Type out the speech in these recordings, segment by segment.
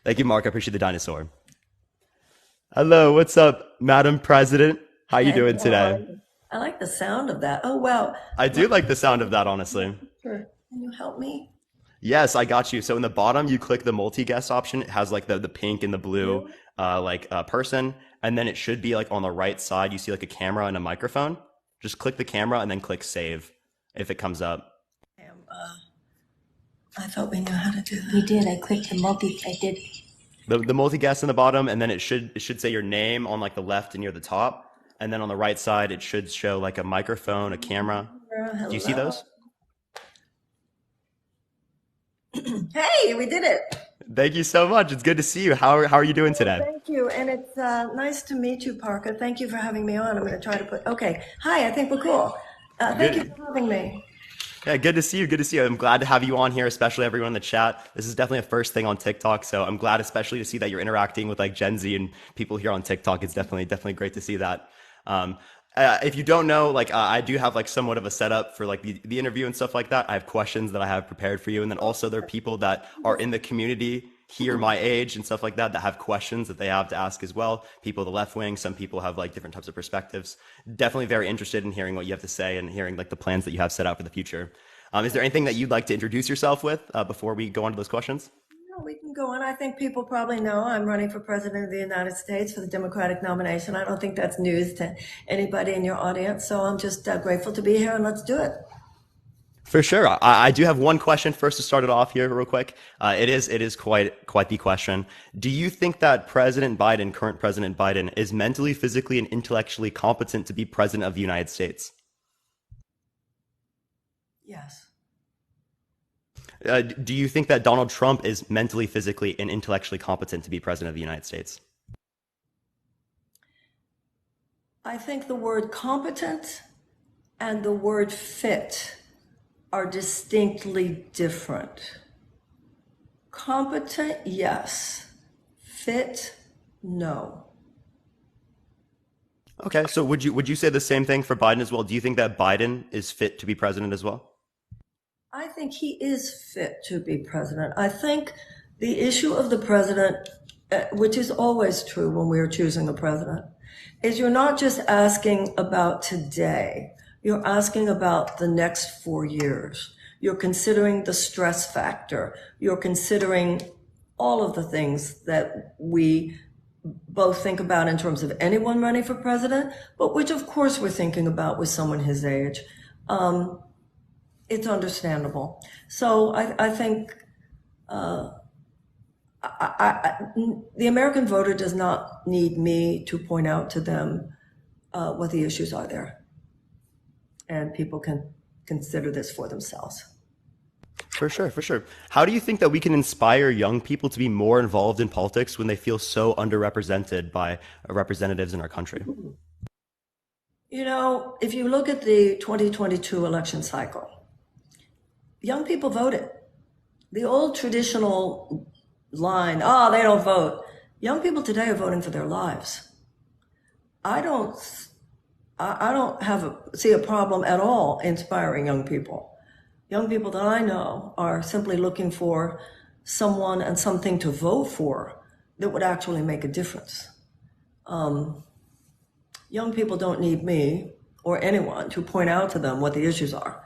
Thank you, Mark. I appreciate the dinosaur. Hello, what's up, Madam President? How you Hey, doing how are today? you? I like the sound of that. Oh, wow. I Let do like the sound of that, honestly. Sure. Can you help me? Yes, I got you. So in the bottom, you click the multi-guest option. It has like the pink and the blue, You? person. And then it should be like on the right side, you see like a camera and a microphone. Just click the camera and then click save if it comes up. I thought we knew how to do We that. did. I clicked the multi. I did. The multi-guest in the bottom, and then it should say your name on like the left and near the top. And then on the right side, it should show like a microphone, a camera. Do you see Hello. those? Hey, we did it. Thank you so much. It's good to see you. How are you doing Well, today? thank you. And it's nice to meet you, Parker. Thank you for having me on. I'm going to try to put, okay. Hi, I think we're cool. Thank you Good. for having me. Yeah, good to see you. Good to see you. I'm glad to have you on here, especially everyone in the chat. This is definitely a first thing on TikTok, so I'm glad, especially to see that you're interacting with like Gen Z and people here on TikTok. It's definitely great to see that. Um, if you don't know, I do have like somewhat of a setup for like the interview and stuff like that. I have questions that I have prepared for you, and then also there are people that are in the community here my age and stuff like that have questions that they have to ask as well. People of the left wing, some people have like different types of perspectives. Definitely very interested in hearing what you have to say and hearing like the plans that you have set out for the future. Is there anything that you'd like to introduce yourself with before we go on to those questions? No, we can go on. I think people probably know I'm running for president of the United States for the Democratic nomination. I don't think that's news to anybody in your audience. So I'm just grateful to be here and let's do it. For sure. I do have one question first to start it off here real quick. It is quite the question. Do you think that current President Biden, is mentally, physically, and intellectually competent to be president of the United States? Yes. Do you think that Donald Trump is mentally, physically, and intellectually competent to be president of the United States? I think the word competent and the word fit are distinctly different. Competent, yes. Fit, no. Okay, so would you say the same thing for Biden as well? Do you think that Biden is fit to be president as well? I think he is fit to be president. I think the issue of the president, which is always true when we are choosing a president, is you're not just asking about today. You're asking about the next 4 years. You're considering the stress factor. You're considering all of the things that we both think about in terms of anyone running for president, but which of course we're thinking about with someone his age. It's understandable. So I think the American voter does not need me to point out to them what the issues are there. And people can consider this for themselves. For sure, for sure. How do you think that we can inspire young people to be more involved in politics when they feel so underrepresented by representatives in our country? You know, if you look at the 2022 election cycle, young people voted. The old traditional line, oh, they don't vote. Young people today are voting for their lives. I don't see a problem at all inspiring young people. Young people that I know are simply looking for someone and something to vote for that would actually make a difference. Young people don't need me or anyone to point out to them what the issues are.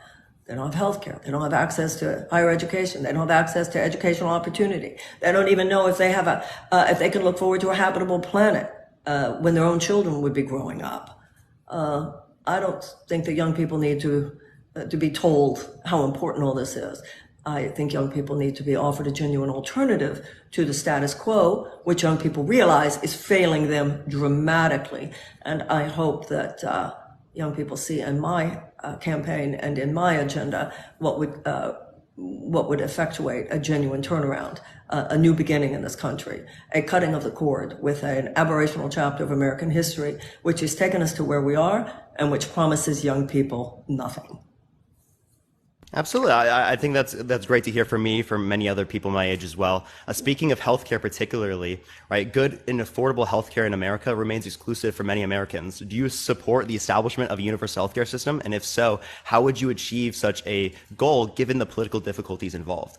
They don't have health care. They don't have access to higher education. They don't have access to educational opportunity. They don't even know if they have if they can look forward to a habitable planet when their own children would be growing up. I don't think that young people need to be told how important all this is. I think young people need to be offered a genuine alternative to the status quo, which young people realize is failing them dramatically. And I hope that young people see in my campaign and in my agenda what would effectuate a genuine turnaround, a new beginning in this country, a cutting of the cord with an aberrational chapter of American history, which has taken us to where we are and which promises young people nothing. Absolutely. I think that's great to hear from me, from many other people my age as well. Speaking of healthcare particularly, right, good and affordable healthcare in America remains exclusive for many Americans. Do you support the establishment of a universal healthcare system? And if so, how would you achieve such a goal given the political difficulties involved?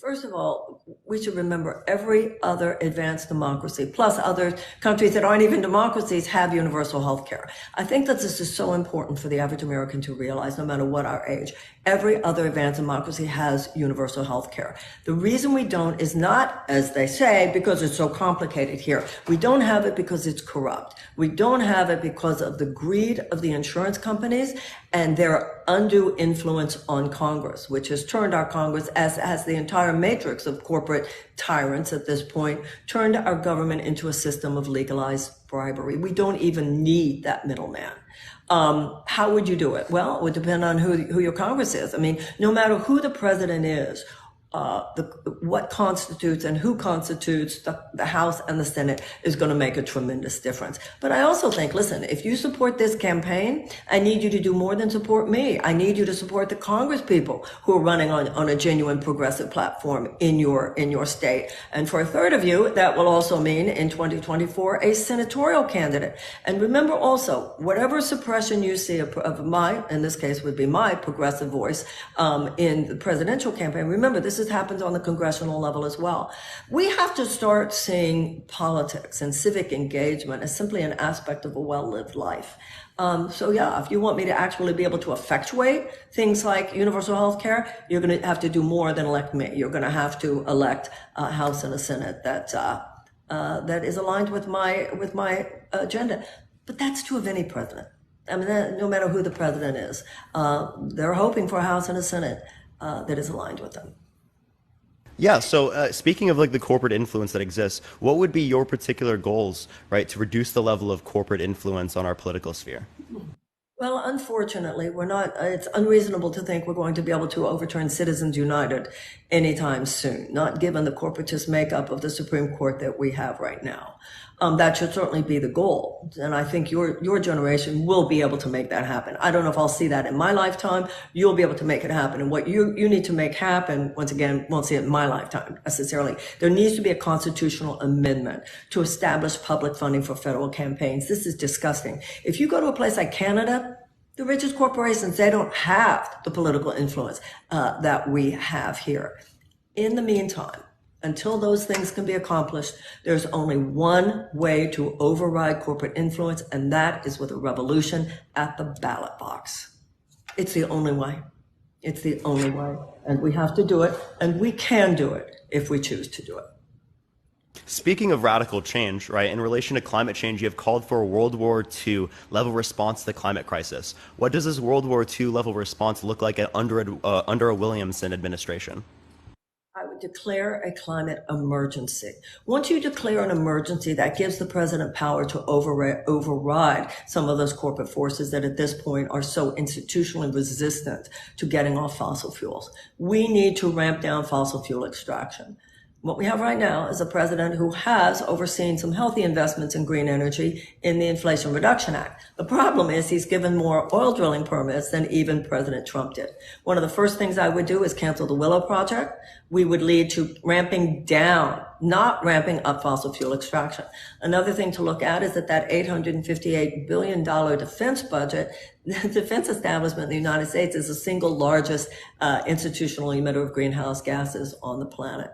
First of all, we should remember every other advanced democracy, plus other countries that aren't even democracies, have universal health care. I think that this is so important for the average American to realize, no matter what our age. Every other advanced democracy has universal health care. The reason we don't is not, as they say, because it's so complicated here. We don't have it because it's corrupt. We don't have it because of the greed of the insurance companies and their undue influence on Congress, which has turned our Congress, as has the entire matrix of corporate tyrants at this point, turned our government into a system of legalized bribery. We don't even need that middleman. How would you do it? Well, it would depend on who your Congress is. I mean, no matter who the president is, what constitutes and who constitutes the House and the Senate is going to make a tremendous difference. But I also think, listen, if you support this campaign, I need you to do more than support me. I need you to support the Congress people who are running on a genuine progressive platform in your state. And for a third of you, that will also mean in 2024 a senatorial candidate. And remember also, whatever suppression you see of my, in this case would be my progressive voice in the presidential campaign, remember this happens on the congressional level as well. We have to start seeing politics and civic engagement as simply an aspect of a well-lived life. So yeah, if you want me to actually be able to effectuate things like universal health care, you're going to have to do more than elect me. You're going to have to elect a House and a Senate that is aligned with my agenda. But that's true of any president. I mean, no matter who the president is, they're hoping for a House and a Senate that is aligned with them. Yeah, so speaking of like the corporate influence that exists, what would be your particular goals, right, to reduce the level of corporate influence on our political sphere? Well, unfortunately, we're not, it's unreasonable to think we're going to be able to overturn Citizens United anytime soon, not given the corporatist makeup of the Supreme Court that we have right now. That should certainly be the goal. And I think your generation will be able to make that happen. I don't know if I'll see that in my lifetime. You'll be able to make it happen. And what you need to make happen, once again, won't see it in my lifetime necessarily. There needs to be a constitutional amendment to establish public funding for federal campaigns. This is disgusting. If you go to a place like Canada, the richest corporations, they don't have the political influence that we have here. In the meantime, until those things can be accomplished, there's only one way to override corporate influence, and that is with a revolution at the ballot box. It's the only way. It's the only way. And we have to do it, and we can do it if we choose to do it. Speaking of radical change, right, in relation to climate change, you have called for a World War II level response to the climate crisis. What does this World War II level response look like under a Williamson administration? I would declare a climate emergency. Once you declare an emergency, that gives the president power to override some of those corporate forces that at this point are so institutionally resistant to getting off fossil fuels. We need to ramp down fossil fuel extraction. What we have right now is a president who has overseen some healthy investments in green energy in the Inflation Reduction Act. The problem is he's given more oil drilling permits than even President Trump did. One of the first things I would do is cancel the Willow Project. We would lead to ramping down, not ramping up fossil fuel extraction. Another thing to look at is that $858 billion defense budget, the defense establishment in the United States is the single largest institutional emitter of greenhouse gases on the planet.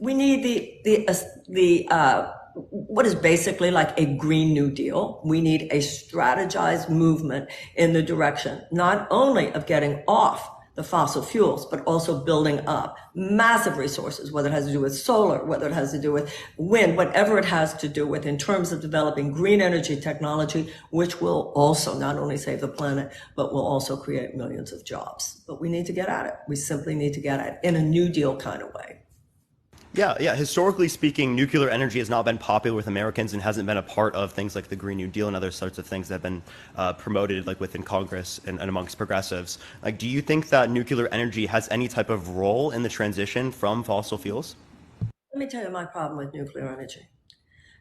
We need what is basically like a Green New Deal. We need a strategized movement in the direction not only of getting off the fossil fuels, but also building up massive resources, whether it has to do with solar, whether it has to do with wind, whatever it has to do with in terms of developing green energy technology, which will also not only save the planet, but will also create millions of jobs. But we need to get at it. We simply need to get at it in a New Deal kind of way. Yeah. Historically speaking, nuclear energy has not been popular with Americans and hasn't been a part of things like the Green New Deal and other sorts of things that have been promoted like within Congress and amongst progressives. Like, do you think that nuclear energy has any type of role in the transition from fossil fuels? Let me tell you my problem with nuclear energy.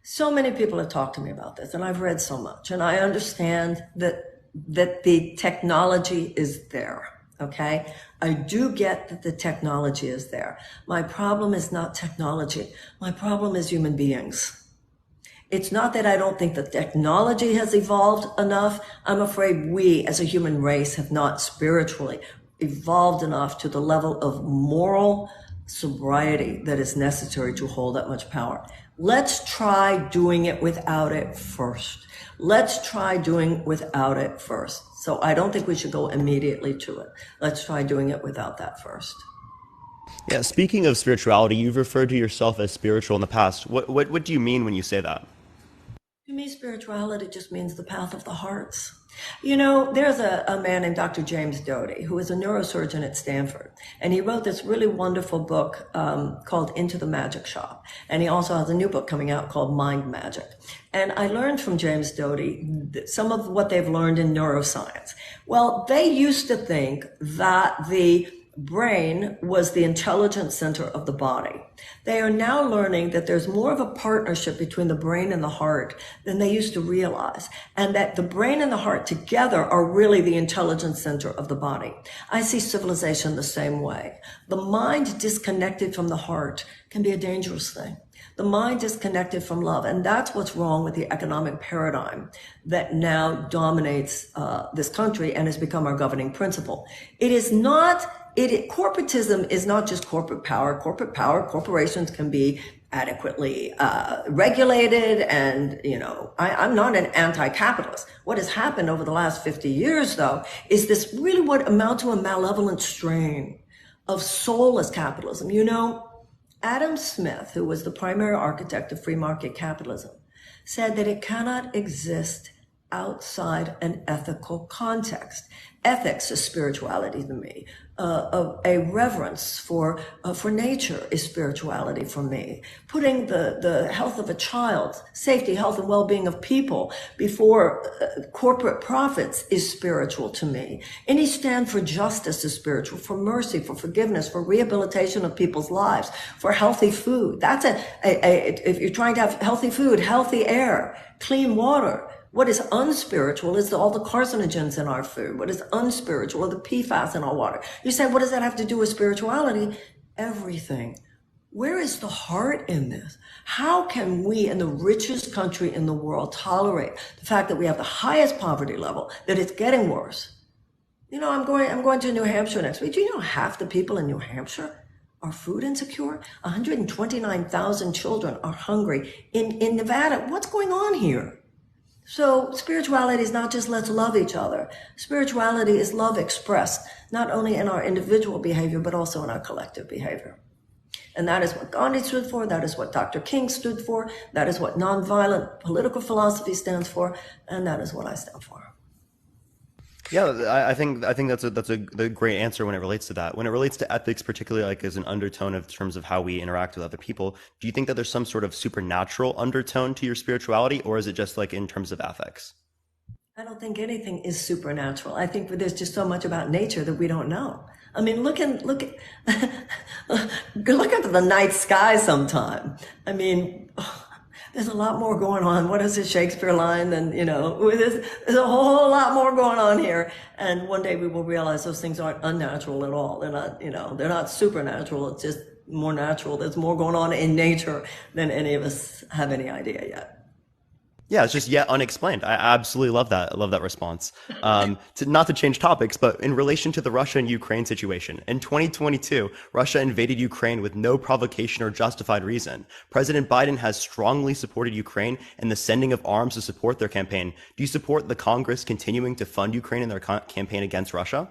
So many people have talked to me about this, and I've read so much, and I understand that the technology is there. Okay, I do get that the technology is there. My problem is not technology. My problem is human beings. It's not that I don't think the technology has evolved enough. I'm afraid we as a human race have not spiritually evolved enough to the level of moral sobriety that is necessary to hold that much power. Let's try doing it without it first. Let's try doing without it first. So I don't think we should go immediately to it. Let's try doing it without that first. Yeah, speaking of spirituality, you've referred to yourself as spiritual in the past. What do you mean when you say that? To me, spirituality just means the path of the hearts. You know, there's a man named Dr. James Doty, who is a neurosurgeon at Stanford. And he wrote this really wonderful book called Into the Magic Shop. And he also has a new book coming out called Mind Magic. And I learned from James Doty some of what they've learned in neuroscience. Well, they used to think that the brain was the intelligence center of the body. They are now learning that there's more of a partnership between the brain and the heart than they used to realize, and that the brain and the heart together are really the intelligence center of the body. I see civilization the same way. The mind disconnected from the heart can be a dangerous thing. The mind is connected from love, and that's what's wrong with the economic paradigm that now dominates this country and has become our governing principle. Corporatism is not just corporate power. Corporate power, corporations can be adequately regulated, and I'm not an anti-capitalist. What has happened over the last 50 years, though, is this really what amounts to a malevolent strain of soulless capitalism. Adam Smith, who was the primary architect of free market capitalism, said that it cannot exist outside an ethical context. Ethics is spirituality to me. A reverence for nature is spirituality for me. Putting the health of a child, safety, health, and well-being of people before corporate profits is spiritual to me. Any stand for justice is spiritual, for mercy, for forgiveness, for rehabilitation of people's lives, for healthy food. That's if you're trying to have healthy food, healthy air, clean water. What is unspiritual is all the carcinogens in our food. What is unspiritual are the PFAS in our water. You say, what does that have to do with spirituality? Everything. Where is the heart in this? How can we, in the richest country in the world, tolerate the fact that we have the highest poverty level, that it's getting worse? I'm going to New Hampshire next week. Do you know half the people in New Hampshire are food insecure? 129,000 children are hungry. In Nevada, what's going on here? So spirituality is not just let's love each other. Spirituality is love expressed, not only in our individual behavior, but also in our collective behavior. And that is what Gandhi stood for. That is what Dr. King stood for. That is what nonviolent political philosophy stands for. And that is what I stand for. Yeah, I think that's a great answer when it relates to that. When it relates to ethics, particularly like as an undertone of terms of how we interact with other people, do you think that there's some sort of supernatural undertone to your spirituality, or is it just like in terms of ethics? I don't think anything is supernatural. I think there's just so much about nature that we don't know. I mean, look at look at the night sky sometime. I mean, there's a lot more going on. What is a Shakespeare line? Than there's a whole lot more going on here. And one day we will realize those things aren't unnatural at all. They're not, they're not supernatural. It's just more natural. There's more going on in nature than any of us have any idea yet. Yeah, it's just yet unexplained. I absolutely love that. I love that response. Not to change topics, but in relation to the Russia and Ukraine situation, in 2022, Russia invaded Ukraine with no provocation or justified reason. President Biden has strongly supported Ukraine in the sending of arms to support their campaign. Do you support the Congress continuing to fund Ukraine in their campaign against Russia?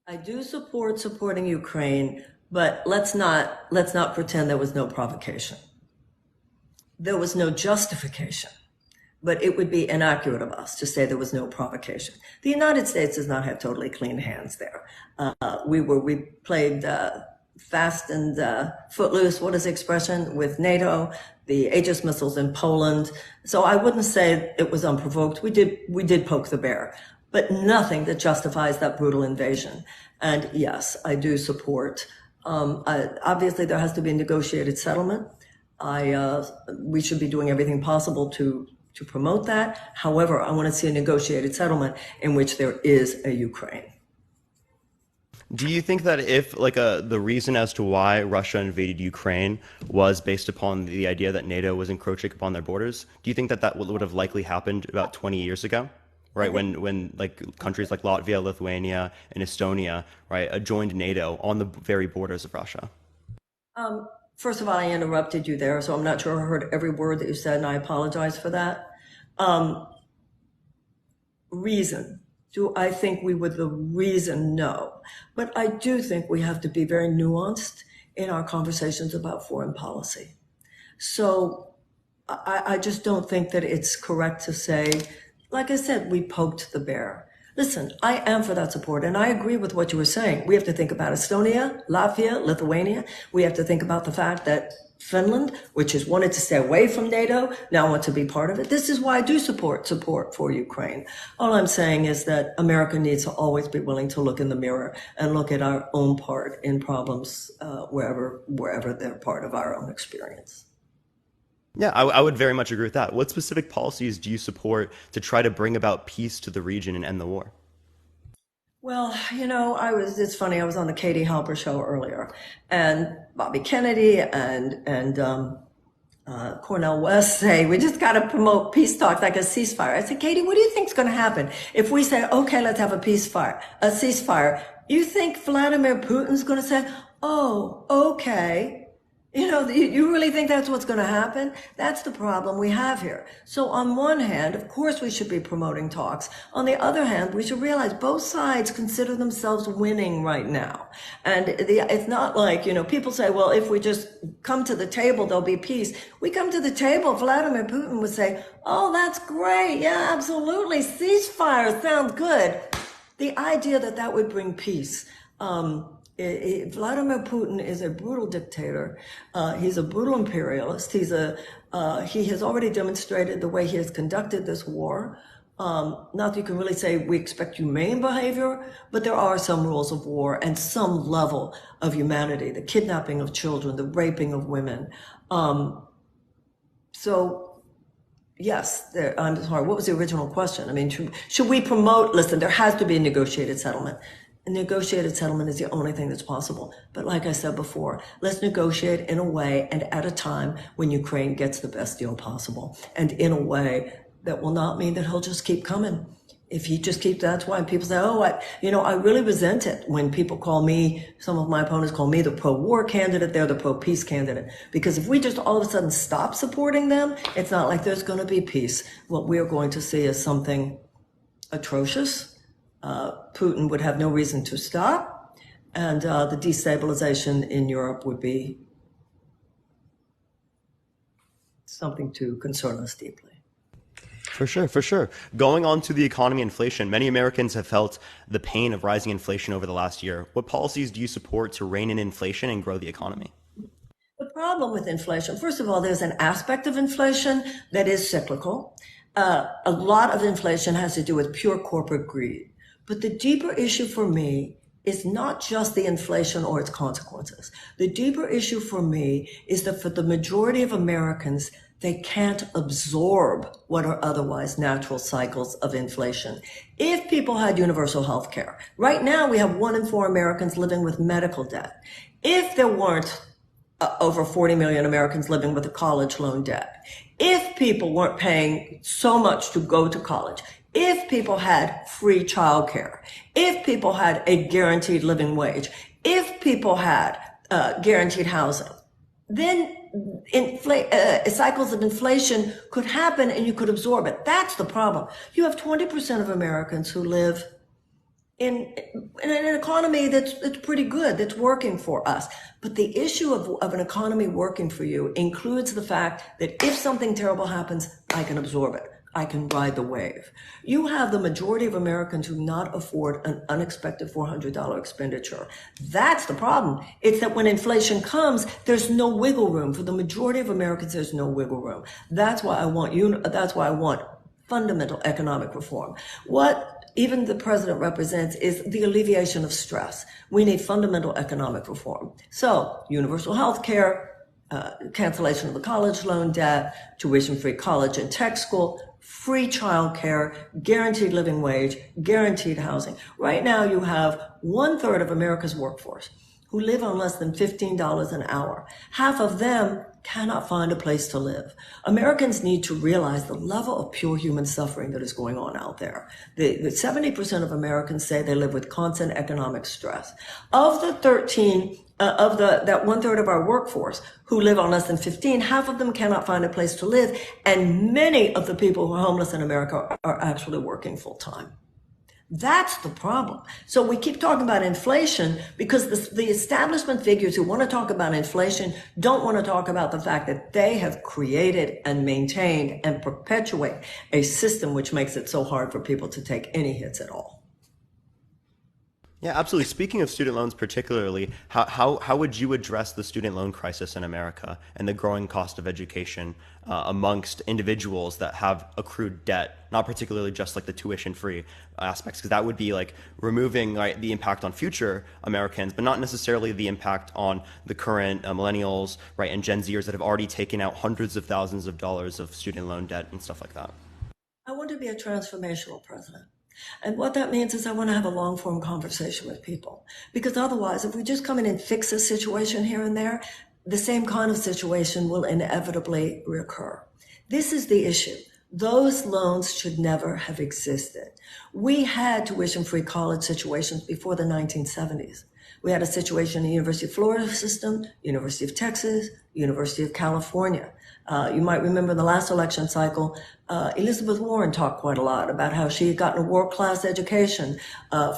I do support supporting Ukraine, but let's not pretend there was no provocation. There was no justification. But it would be inaccurate of us to say there was no provocation. The United States does not have totally clean hands there. We played fast and footloose, what is the expression, with NATO, the Aegis missiles in Poland. So I wouldn't say it was unprovoked. We did poke the bear, but nothing that justifies that brutal invasion. And yes, I do support. Obviously, there has to be a negotiated settlement. We should be doing everything possible to promote that. However, I want to see a negotiated settlement in which there is a Ukraine. Do you think that if the reason as to why Russia invaded Ukraine was based upon the idea that NATO was encroaching upon their borders, do you think that would have likely happened about 20 years ago? Right, when countries like Latvia, Lithuania, and Estonia, right, joined NATO on the very borders of Russia? First of all, I interrupted you there, so I'm not sure I heard every word that you said, and I apologize for that. Reason. Do I think we would the reason? No. But I do think we have to be very nuanced in our conversations about foreign policy. So I just don't think that it's correct to say, like I said, we poked the bear. Listen, I am for that support, and I agree with what you were saying. We have to think about Estonia, Latvia, Lithuania. We have to think about the fact that Finland, which has wanted to stay away from NATO, now wants to be part of it. This is why I do support for Ukraine. All I'm saying is that America needs to always be willing to look in the mirror and look at our own part in problems wherever they're part of our own experience. Yeah, I would very much agree with that. What specific policies do you support to try to bring about peace to the region and end the war? Well, it's funny, I was on the Katie Halper show earlier, and Bobby Kennedy and Cornel West say, we just got to promote peace talks like a ceasefire. I said, Katie, what do you think is going to happen if we say, okay, let's have a ceasefire? You think Vladimir Putin's going to say, oh, okay. You really think that's what's going to happen? That's the problem we have here. So on one hand, of course, we should be promoting talks. On the other hand, we should realize both sides consider themselves winning right now. And it's not like, people say, well, if we just come to the table, there'll be peace. We come to the table, Vladimir Putin would say, oh, that's great. Yeah, absolutely. Ceasefire sounds good. The idea that would bring peace, Vladimir Putin is a brutal dictator. He's a brutal imperialist. He has already demonstrated the way he has conducted this war. Not that you can really say we expect humane behavior, but there are some rules of war and some level of humanity, the kidnapping of children, the raping of women. Yes, I'm sorry, what was the original question? I mean, should we promote, listen, there has to be a negotiated settlement. A negotiated settlement is the only thing that's possible. But like I said before, let's negotiate in a way and at a time when Ukraine gets the best deal possible. And in a way that will not mean that he'll just keep coming. If he just keeps, that's why people say, I really resent it when people call me, some of my opponents call me the pro-war candidate, they're the pro-peace candidate. Because if we just all of a sudden stop supporting them, it's not like there's going to be peace. What we're going to see is something atrocious. Putin would have no reason to stop, and the destabilization in Europe would be something to concern us deeply. For sure. Going on to the economy, inflation, many Americans have felt the pain of rising inflation over the last year. What policies do you support to rein in inflation and grow the economy? The problem with inflation, first of all, there's an aspect of inflation that is cyclical. A lot of inflation has to do with pure corporate greed. But the deeper issue for me is not just the inflation or its consequences. The deeper issue for me is that for the majority of Americans, they can't absorb what are otherwise natural cycles of inflation. If people had universal health care, right now we have 1 in 4 Americans living with medical debt. If there weren't over 40 million Americans living with a college loan debt, if people weren't paying so much to go to college, if people had free childcare, if people had a guaranteed living wage, if people had guaranteed housing, then cycles of inflation could happen and you could absorb it. That's the problem. You have 20% of Americans who live in an economy that's pretty good, that's working for us. But the issue of an economy working for you includes the fact that if something terrible happens, I can absorb it. I can ride the wave. You have the majority of Americans who not afford an unexpected $400 expenditure. That's the problem. It's that when inflation comes, there's no wiggle room. For the majority of Americans, there's no wiggle room. That's why I want fundamental economic reform. What even the president represents is the alleviation of stress. We need fundamental economic reform. So universal health care, cancellation of the college loan debt, tuition-free college and tech school, free childcare, guaranteed living wage, guaranteed housing. Right now, you have 1/3 of America's workforce who live on less than $15 an hour. Half of them cannot find a place to live. Americans need to realize the level of pure human suffering that is going on out there. The 70% of Americans say they live with constant economic stress. Of the 13, that 1/3 of our workforce who live on less than 15, half of them cannot find a place to live. And many of the people who are homeless in America are actually working full time. That's the problem. So we keep talking about inflation because the establishment figures who want to talk about inflation don't want to talk about the fact that they have created and maintained and perpetuate a system which makes it so hard for people to take any hits at all. Yeah, absolutely. Speaking of student loans particularly, how would you address the student loan crisis in America and the growing cost of education amongst individuals that have accrued debt, not particularly just like the tuition-free aspects, because that would be like removing the impact on future Americans, but not necessarily the impact on the current millennials, right, and Gen Zers that have already taken out hundreds of thousands of dollars of student loan debt and stuff like that. I want to be a transformational president. And what that means is I want to have a long form conversation with people, because otherwise, if we just come in and fix a situation here and there, the same kind of situation will inevitably recur. This is the issue. Those loans should never have existed. We had tuition-free college situations before the 1970s. We had a situation in the University of Florida system, University of Texas, University of California. You might remember in the last election cycle, Elizabeth Warren talked quite a lot about how she had gotten a world-class education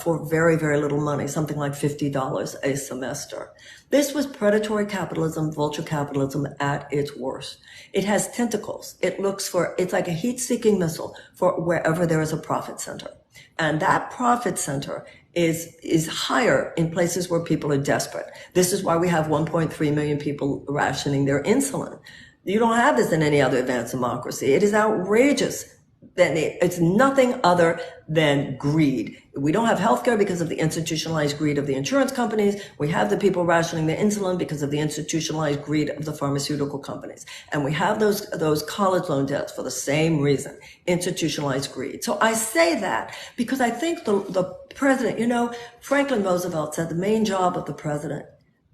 for very, very little money, something like $50 a semester. This was predatory capitalism, vulture capitalism at its worst. It has tentacles. It's like a heat-seeking missile for wherever there is a profit center. And that profit center is higher in places where people are desperate. This is why we have 1.3 million people rationing their insulin. You don't have this in any other advanced democracy. It is outrageous. It's nothing other than greed. We don't have healthcare because of the institutionalized greed of the insurance companies. We have the people rationing their insulin because of the institutionalized greed of the pharmaceutical companies. And we have those college loan debts for the same reason, institutionalized greed. So I say that because I think the president, Franklin Roosevelt said the main job of the president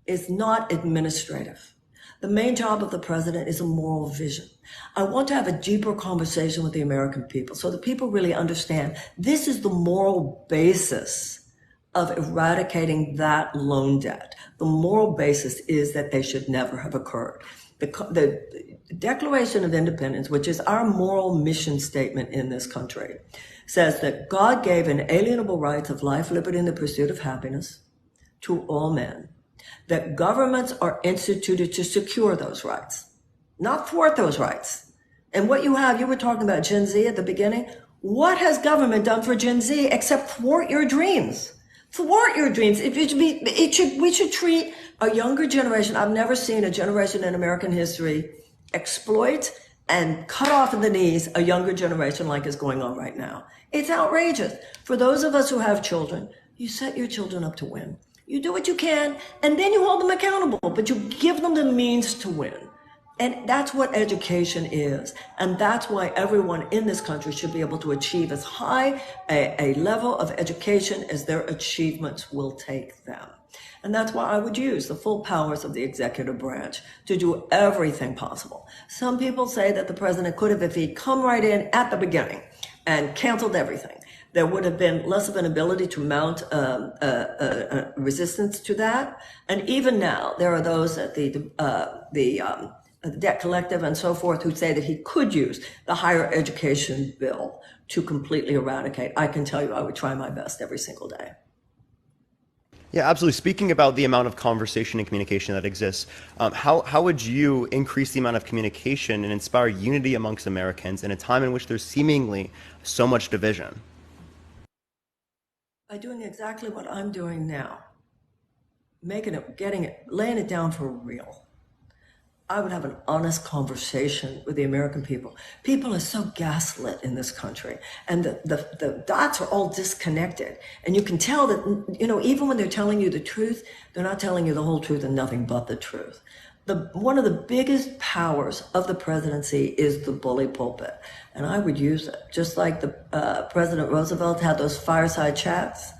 is not administrative. The main job of the president is a moral vision. I want to have a deeper conversation with the American people so that people really understand this is the moral basis of eradicating that loan debt. The moral basis is that they should never have occurred. The Declaration of Independence, which is our moral mission statement in this country, says that God gave inalienable rights of life, liberty, and the pursuit of happiness to all men. That governments are instituted to secure those rights, not thwart those rights. And what you were talking about Gen Z at the beginning. What has government done for Gen Z except thwart your dreams? Thwart your dreams. We should treat a younger generation. I've never seen a generation in American history exploit and cut off at the knees a younger generation like is going on right now. It's outrageous. For those of us who have children, you set your children up to win. You do what you can, and then you hold them accountable, but you give them the means to win. And that's what education is. And that's why everyone in this country should be able to achieve as high a level of education as their achievements will take them. And that's why I would use the full powers of the executive branch to do everything possible. Some people say that the president could have, if he'd come right in at the beginning and canceled everything, there would have been less of an ability to mount resistance to that. And even now, there are those at the Debt Collective and so forth who say that he could use the higher education bill to completely eradicate. I can tell you I would try my best every single day. Yeah, absolutely. Speaking about the amount of conversation and communication that exists, how would you increase the amount of communication and inspire unity amongst Americans in a time in which there's seemingly so much division? By doing exactly what I'm doing now, laying it down for real. I would have an honest conversation with the American people. People are so gaslit in this country, and the dots are all disconnected. And you can tell that, even when they're telling you the truth, they're not telling you the whole truth and nothing but the truth. One of the biggest powers of the presidency is the bully pulpit. And I would use it, just like President Roosevelt had those fireside chats.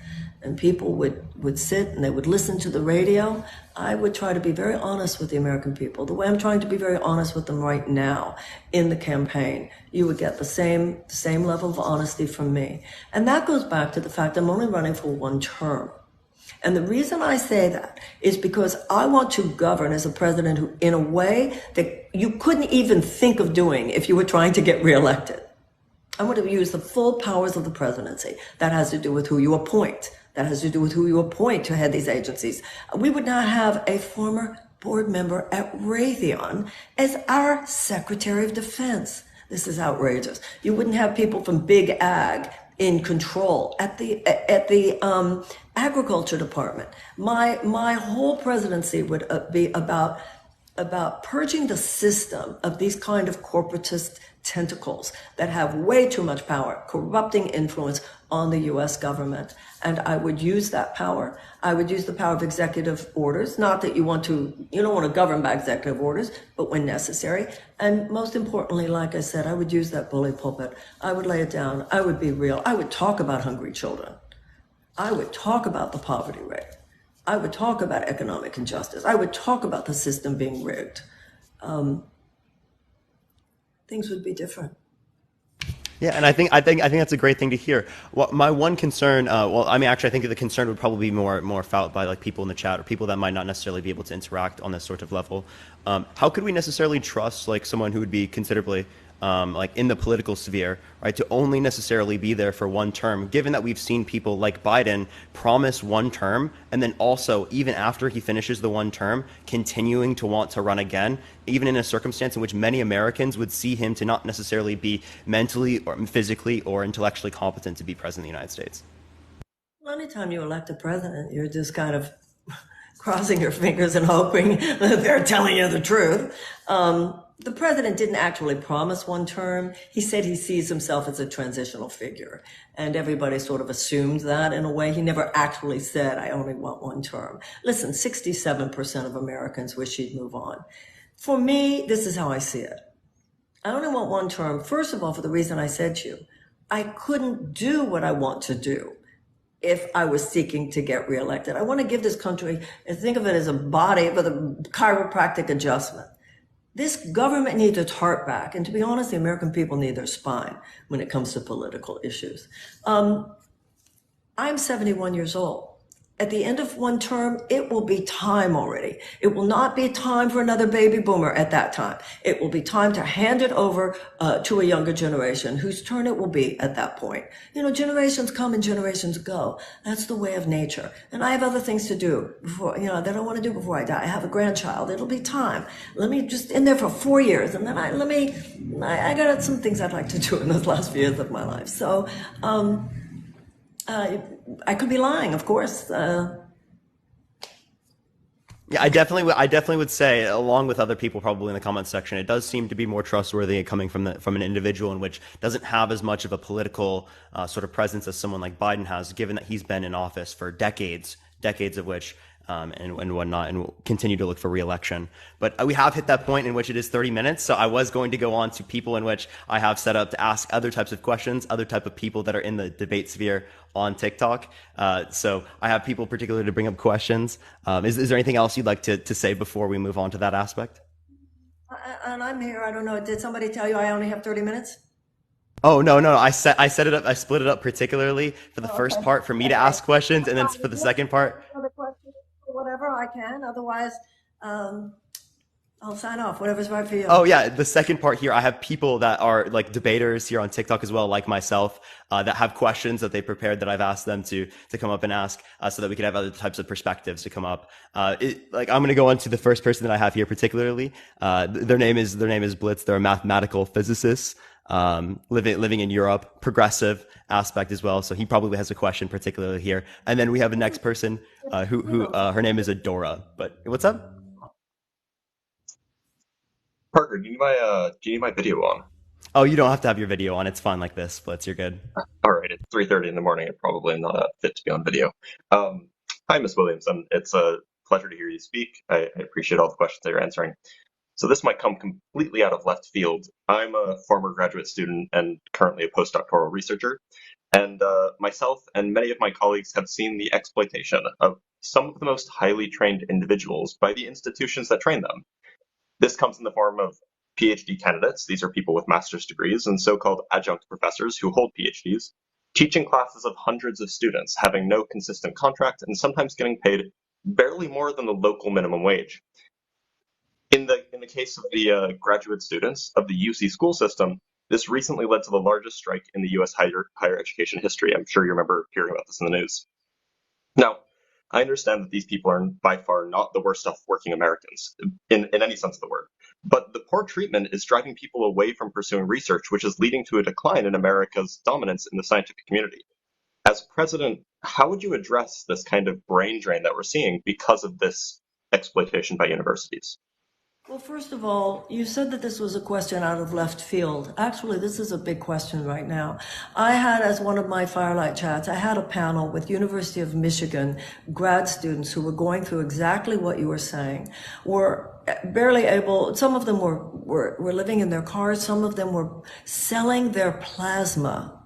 and people would sit and they would listen to the radio, I would try to be very honest with the American people. The way I'm trying to be very honest with them right now in the campaign, you would get the same level of honesty from me. And that goes back to the fact I'm only running for one term. And the reason I say that is because I want to govern as a president who, in a way that you couldn't even think of doing if you were trying to get reelected. I want to use the full powers of the presidency. That has to do with who you appoint. That has to do with who you appoint to head these agencies. We would not have a former board member at Raytheon as our Secretary of Defense. This is outrageous. You wouldn't have people from Big Ag in control at the agriculture department. My whole presidency would be about purging the system of these kind of corporatist tentacles that have way too much power, corrupting influence on the U.S. government. And I would use that power. I would use the power of executive orders. Not that you don't want to govern by executive orders, but when necessary. And most importantly, like I said, I would use that bully pulpit. I would lay it down. I would be real. I would talk about hungry children. I would talk about the poverty rate. I would talk about economic injustice. I would talk about the system being rigged. Things would be different. Yeah, and I think that's a great thing to hear. Well, my one concern, I think the concern would probably be more felt by like people in the chat or people that might not necessarily be able to interact on this sort of level. How could we necessarily trust like someone who would be considerably like in the political sphere, right, to only necessarily be there for one term, given that we've seen people like Biden promise one term and then also, even after he finishes the one term, continuing to want to run again, even in a circumstance in which many Americans would see him to not necessarily be mentally or physically or intellectually competent to be president of the United States. Well, anytime you elect a president, you're just kind of crossing your fingers and hoping that they're telling you the truth. The president didn't actually promise one term. He said he sees himself as a transitional figure. And everybody sort of assumed that in a way. He never actually said, I only want one term. Listen, 67% of Americans wish he'd move on. For me, this is how I see it. I only want one term, first of all, for the reason I said to you. I couldn't do what I want to do if I was seeking to get reelected. I want to give this country, and think of it as a body with a chiropractic adjustment. This government needs its heart back. And to be honest, the American people need their spine when it comes to political issues. I'm 71 years old. At the end of one term, it will be time already. It will not be time for another baby boomer at that time. It will be time to hand it over to a younger generation whose turn it will be at that point. You know, generations come and generations go. That's the way of nature. And I have other things to do before, that I want to do before I die. I have a grandchild. It'll be time. Let me just in there for 4 years. And then I got some things I'd like to do in those last few years of my life. So, I could be lying, of course. Yeah, I definitely would say, along with other people probably in the comments section, it does seem to be more trustworthy coming from an individual in which doesn't have as much of a political sort of presence as someone like Biden has, given that he's been in office for decades of which and whatnot, and will continue to look for re-election. But we have hit that point in which it is 30 minutes. So I was going to go on to people in which I have set up to ask other types of questions, other type of people that are in the debate sphere on TikTok. So I have people particularly to bring up questions. Is there anything else you'd like to say before we move on to that aspect? And I'm here. I don't know. Did somebody tell you I only have 30 minutes? Oh, no. I set it up. I split it up particularly for the first part for me to ask questions, and then for the second part. Other questions, whatever I can. Otherwise, I'll sign off. Whatever's right for you. Oh yeah, the second part here, I have people that are like debaters here on TikTok as well, like myself, that have questions that they prepared that I've asked them to come up and ask, so that we could have other types of perspectives to come up. I'm going to go on to the first person that I have here particularly. Their name is Blitz. They're a mathematical physicist, living in Europe, progressive aspect as well. So he probably has a question particularly here. And then we have the next person, who her name is Adora. But what's up? Parker, do you need my video on? Oh, you don't have to have your video on. It's fine like this, Blitz. You're good. All right, it's 3:30 in the morning. I probably am not fit to be on video. Hi, Miss Williamson. It's a pleasure to hear you speak. I appreciate all the questions that you're answering. So this might come completely out of left field. I'm a former graduate student and currently a postdoctoral researcher. And myself and many of my colleagues have seen the exploitation of some of the most highly trained individuals by the institutions that train them. This comes in the form of PhD candidates. These are people with master's degrees, and so-called adjunct professors who hold PhDs, teaching classes of hundreds of students, having no consistent contract, and sometimes getting paid barely more than the local minimum wage. In the case of the graduate students of the UC school system, this recently led to the largest strike in the US higher education history. I'm sure you remember hearing about this in the news. Now, I understand that these people are by far not the worst off working Americans, in any sense of the word. But the poor treatment is driving people away from pursuing research, which is leading to a decline in America's dominance in the scientific community. As president, how would you address this kind of brain drain that we're seeing because of this exploitation by universities? Well, first of all, you said that this was a question out of left field. Actually, this is a big question right now. I had, as one of my Firelight chats, I had a panel with University of Michigan grad students who were going through exactly what you were saying, were barely able, some of them were living in their cars, some of them were selling their plasma.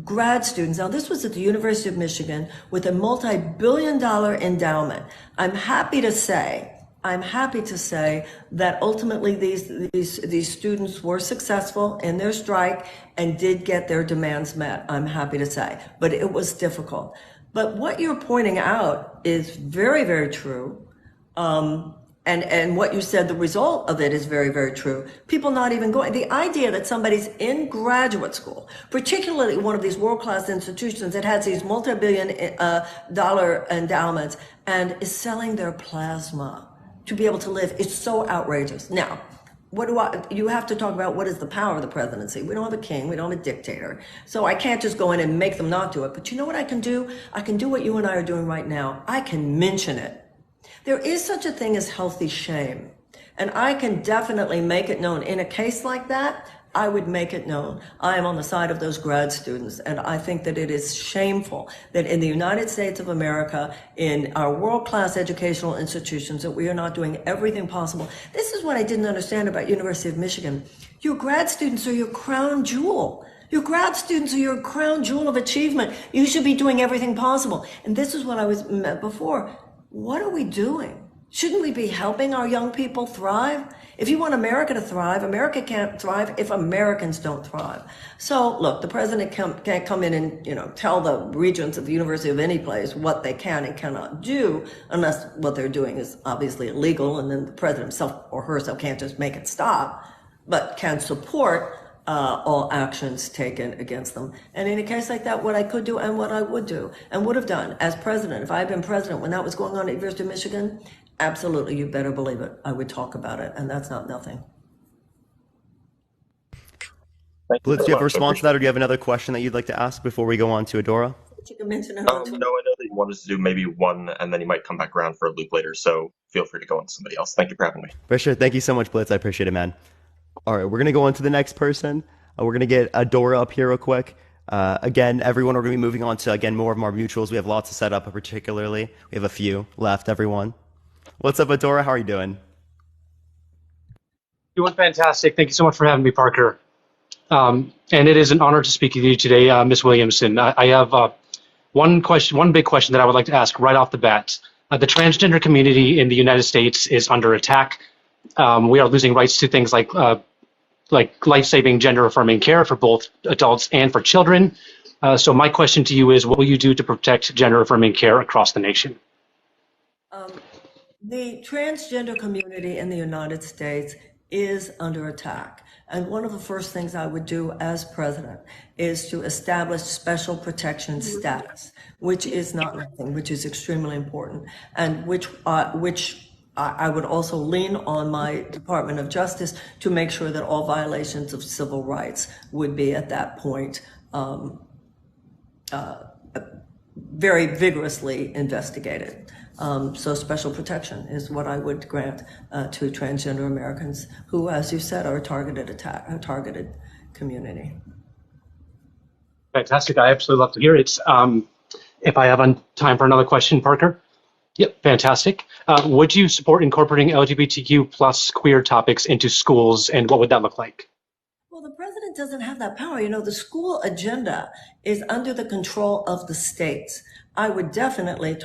Grad students. Now, this was at the University of Michigan with a multi-billion-dollar endowment. I'm happy to say that ultimately these students were successful in their strike and did get their demands met. I'm happy to say, but it was difficult. But what you're pointing out is very, very true. And what you said, the result of it is very, very true. People not even going. The idea that somebody's in graduate school, particularly one of these world-class institutions that has these multi-billion-dollar endowments and is selling their plasma to be able to live, it's so outrageous. Now, you have to talk about what is the power of the presidency. We don't have a king, we don't have a dictator. So I can't just go in and make them not do it. But you know what I can do? I can do what you and I are doing right now. I can mention it. There is such a thing as healthy shame, and I can definitely make it known. In a case like that, I would make it known. I am on the side of those grad students, and I think that it is shameful that in the United States of America, in our world-class educational institutions, that we are not doing everything possible. This is what I didn't understand about University of Michigan. Your grad students are your crown jewel. Your grad students are your crown jewel of achievement. You should be doing everything possible. And this is what I was meant before. What are we doing? Shouldn't we be helping our young people thrive? If you want America to thrive, America can't thrive if Americans don't thrive. So look, the president can't come in and, tell the regents of the university of any place what they can and cannot do unless what they're doing is obviously illegal, and then the president himself or herself can't just make it stop, but can support all actions taken against them. And in a case like that, what I could do and what I would do and would have done as president, if I had been president when that was going on at University of Michigan, absolutely, you better believe it. I would talk about it, and that's not nothing. Blitz, do you have a response to that, or do you have another question that you'd like to ask before we go on to Adora? You can mention it. No, I know that you wanted to do maybe one, and then you might come back around for a loop later, so feel free to go on to somebody else. Thank you for having me. For sure. Thank you so much, Blitz. I appreciate it, man. All right, we're going to go on to the next person. We're going to get Adora up here real quick. Again, everyone, we're going to be moving on to, again, more of our mutuals. We have lots to set up, particularly. We have a few left, everyone. What's up, Adora? How are you doing? Doing fantastic. Thank you so much for having me, Parker. And it is an honor to speak with you today, Ms. Williamson. I have one big question that I would like to ask right off the bat. The transgender community in the United States is under attack. We are losing rights to things like life-saving gender-affirming care for both adults and for children. So my question to you is, what will you do to protect gender-affirming care across the nation? The transgender community in the United States is under attack. And one of the first things I would do as president is to establish special protection status, which is not nothing, which is extremely important, and which I would also lean on my Department of Justice to make sure that all violations of civil rights would be at that point very vigorously investigated. So special protection is what I would grant to transgender Americans who, as you said, are a targeted community. Fantastic. I absolutely love to hear it. If I have time for another question, Parker? Yep, fantastic. Would you support incorporating LGBTQ plus queer topics into schools, and what would that look like? Well, the president president doesn't have that power. The school agenda is under the control of the states. I would definitely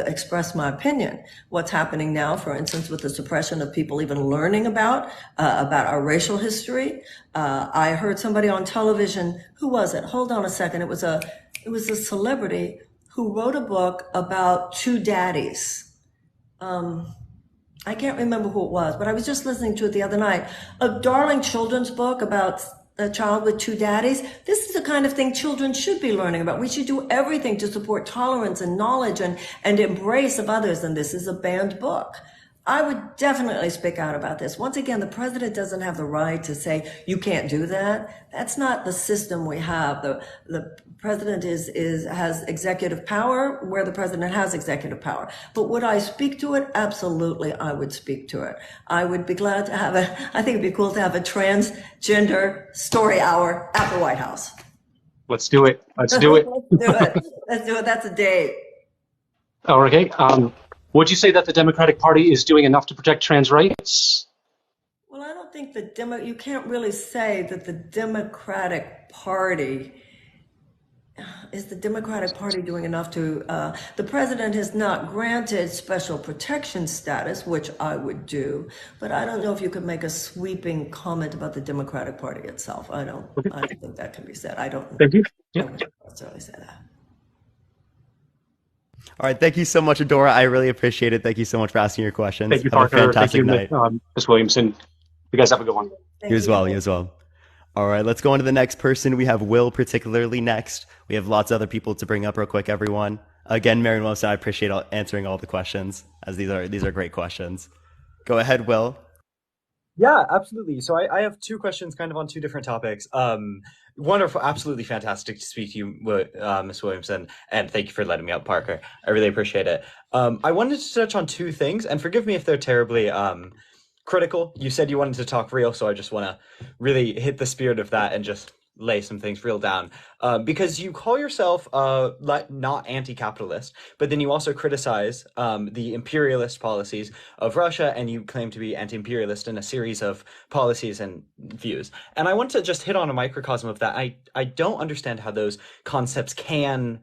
express my opinion. What's happening now, for instance, with the suppression of people even learning about our racial history. I heard somebody on television. Who was it? Hold on a second. It was a celebrity who wrote a book about two daddies. I can't remember who it was, but I was just listening to it the other night. A darling children's book about a child with two daddies. This is the kind of thing children should be learning about. We should do everything to support tolerance and knowledge and embrace of others. And this is a banned book. I would definitely speak out about this. Once again, the president doesn't have the right to say, you can't do that. That's not the system we have. The president has executive power where the president has executive power. But would I speak to it? Absolutely, I would speak to it. I would be glad to I think it'd be cool to have a transgender story hour at the White House. Let's do it. Let's do it. Let's do it. That's a date. Okay. Would you say that the Democratic Party is doing enough to protect trans rights? Well, I don't think you can't really say that the Democratic Party is doing enough to, the president has not granted special protection status, which I would do, but I don't know if you could make a sweeping comment about the Democratic Party itself. I don't think that can be said. Thank you. Yeah. I wouldn't necessarily say that. All right, thank you so much, Adora. I really appreciate it. Thank you so much for asking your questions. Thank you, Have Parker. a fantastic Thank you, night. Ms. Williamson. You guys have a good one. You as well. All right, let's go on to the next person. We have Will particularly next. We have lots of other people to bring up real quick, everyone. Again, Marianne Williamson, I appreciate answering all the questions, as these are great questions. Go ahead, Will. Yeah, absolutely. So I have two questions kind of on two different topics. Wonderful, absolutely fantastic to speak to you, Ms. Williamson, and thank you for letting me up, Parker. I really appreciate it. I wanted to touch on two things, and forgive me if they're terribly critical. You said you wanted to talk real, so I just want to really hit the spirit of that and just lay some things real down. Because you call yourself not anti-capitalist, but then you also criticize the imperialist policies of Russia, and you claim to be anti-imperialist in a series of policies and views. And I want to just hit on a microcosm of that. I don't understand how those concepts can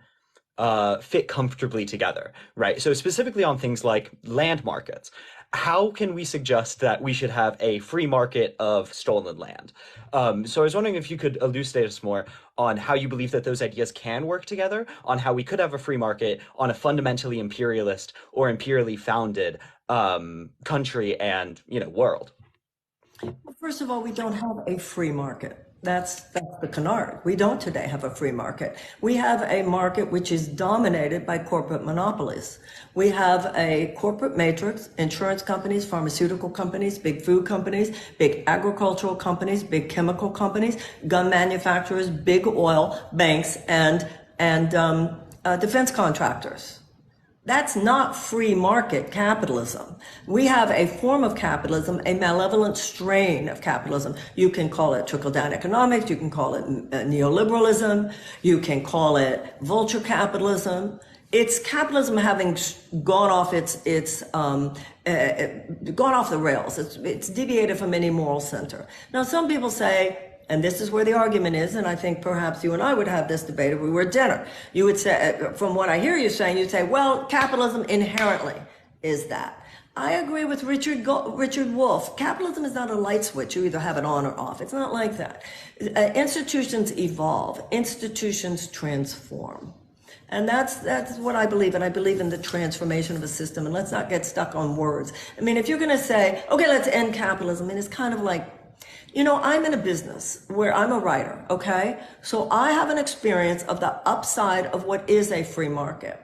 fit comfortably together, right? So specifically on things like land markets, how can we suggest that we should have a free market of stolen land? So I was wondering if you could elucidate us more on how you believe that those ideas can work together, on how we could have a free market on a fundamentally imperialist or imperially founded country and world. Well, first of all, we don't have a free market. That's the canard. We don't today have a free market. We have a market which is dominated by corporate monopolies. We have a corporate matrix, insurance companies, pharmaceutical companies, big food companies, big agricultural companies, big chemical companies, gun manufacturers, big oil, banks, and defense contractors. That's not free market capitalism. We have a form of capitalism, a malevolent strain of capitalism. You can call it trickle-down economics. You can call it neoliberalism. You can call it vulture capitalism. It's capitalism having gone off gone off the rails. It's deviated from any moral center. Now, some people say, and this is where the argument is, and I think perhaps you and I would have this debate if we were at dinner. You would say, from what I hear you saying, you'd say, well, capitalism inherently is that. I agree with Richard Wolff. Capitalism is not a light switch. You either have it on or off. It's not like that. Institutions evolve. Institutions transform. And that's what I believe in. I believe in the transformation of a system. And let's not get stuck on words. I mean, if you're going to say, okay, let's end capitalism, and it's kind of like, I'm in a business where I'm a writer, okay? So I have an experience of the upside of what is a free market.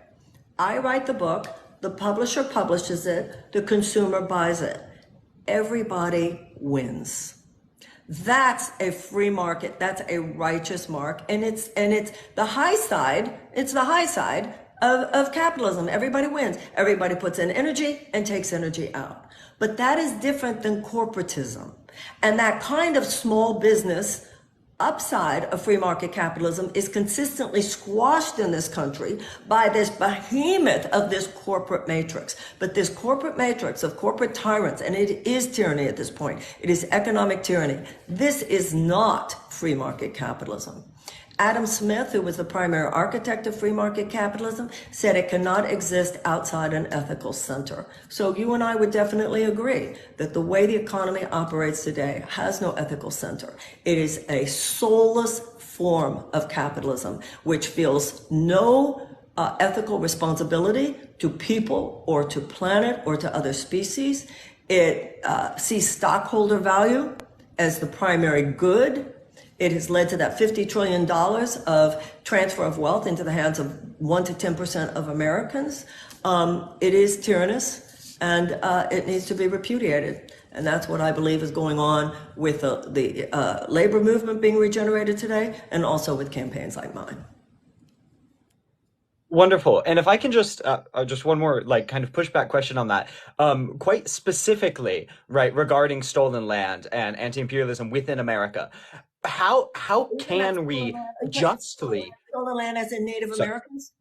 I write the book, the publisher publishes it, the consumer buys it. Everybody wins. That's a free market. That's a righteous mark. And it's the high side. It's the high side of capitalism. Everybody wins. Everybody puts in energy and takes energy out. But that is different than corporatism. And that kind of small business upside of free market capitalism is consistently squashed in this country by this behemoth of this corporate matrix. But this corporate matrix of corporate tyrants, and it is tyranny at this point, it is economic tyranny. This is not free market capitalism. Adam Smith, who was the primary architect of free market capitalism, said it cannot exist outside an ethical center. So you and I would definitely agree that the way the economy operates today has no ethical center. It is a soulless form of capitalism, which feels no ethical responsibility to people or to planet or to other species. It sees stockholder value as the primary good. It has led to that $50 trillion of transfer of wealth into the hands of 1 to 10% of Americans. It is tyrannous, and it needs to be repudiated. And that's what I believe is going on with the labor movement being regenerated today, and also with campaigns like mine. Wonderful. And if I can just one more like kind of pushback question on that, quite specifically, right, regarding stolen land and anti-imperialism within America. How can we justly stolen land as in Native Americans?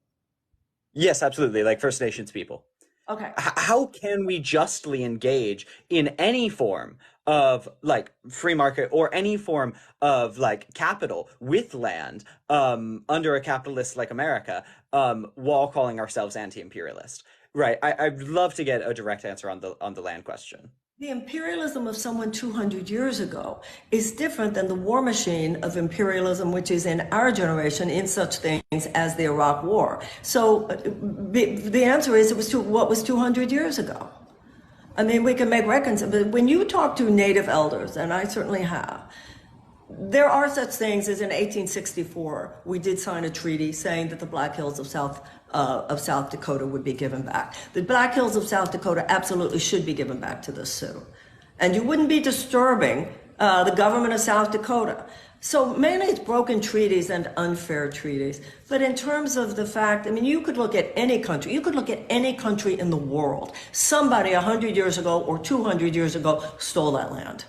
Yes, absolutely, like First Nations people. Okay. How can we justly engage in any form of like free market or any form of like capital with land under a capitalist like America while calling ourselves anti-imperialist? Right. I'd love to get a direct answer on the land question. The imperialism of someone 200 years ago is different than the war machine of imperialism, which is in our generation in such things as the Iraq War. So the answer is what was 200 years ago. I mean, we can make records, but when you talk to Native elders, and I certainly have, there are such things as in 1864, we did sign a treaty saying that the Black Hills of South Dakota would be given back. The Black Hills of South Dakota absolutely should be given back to the Sioux. And you wouldn't be disturbing the government of South Dakota. So mainly it's broken treaties and unfair treaties. But in terms of the fact, I mean, you could look at any country. You could look at any country in the world. Somebody 100 years ago or 200 years ago stole that land.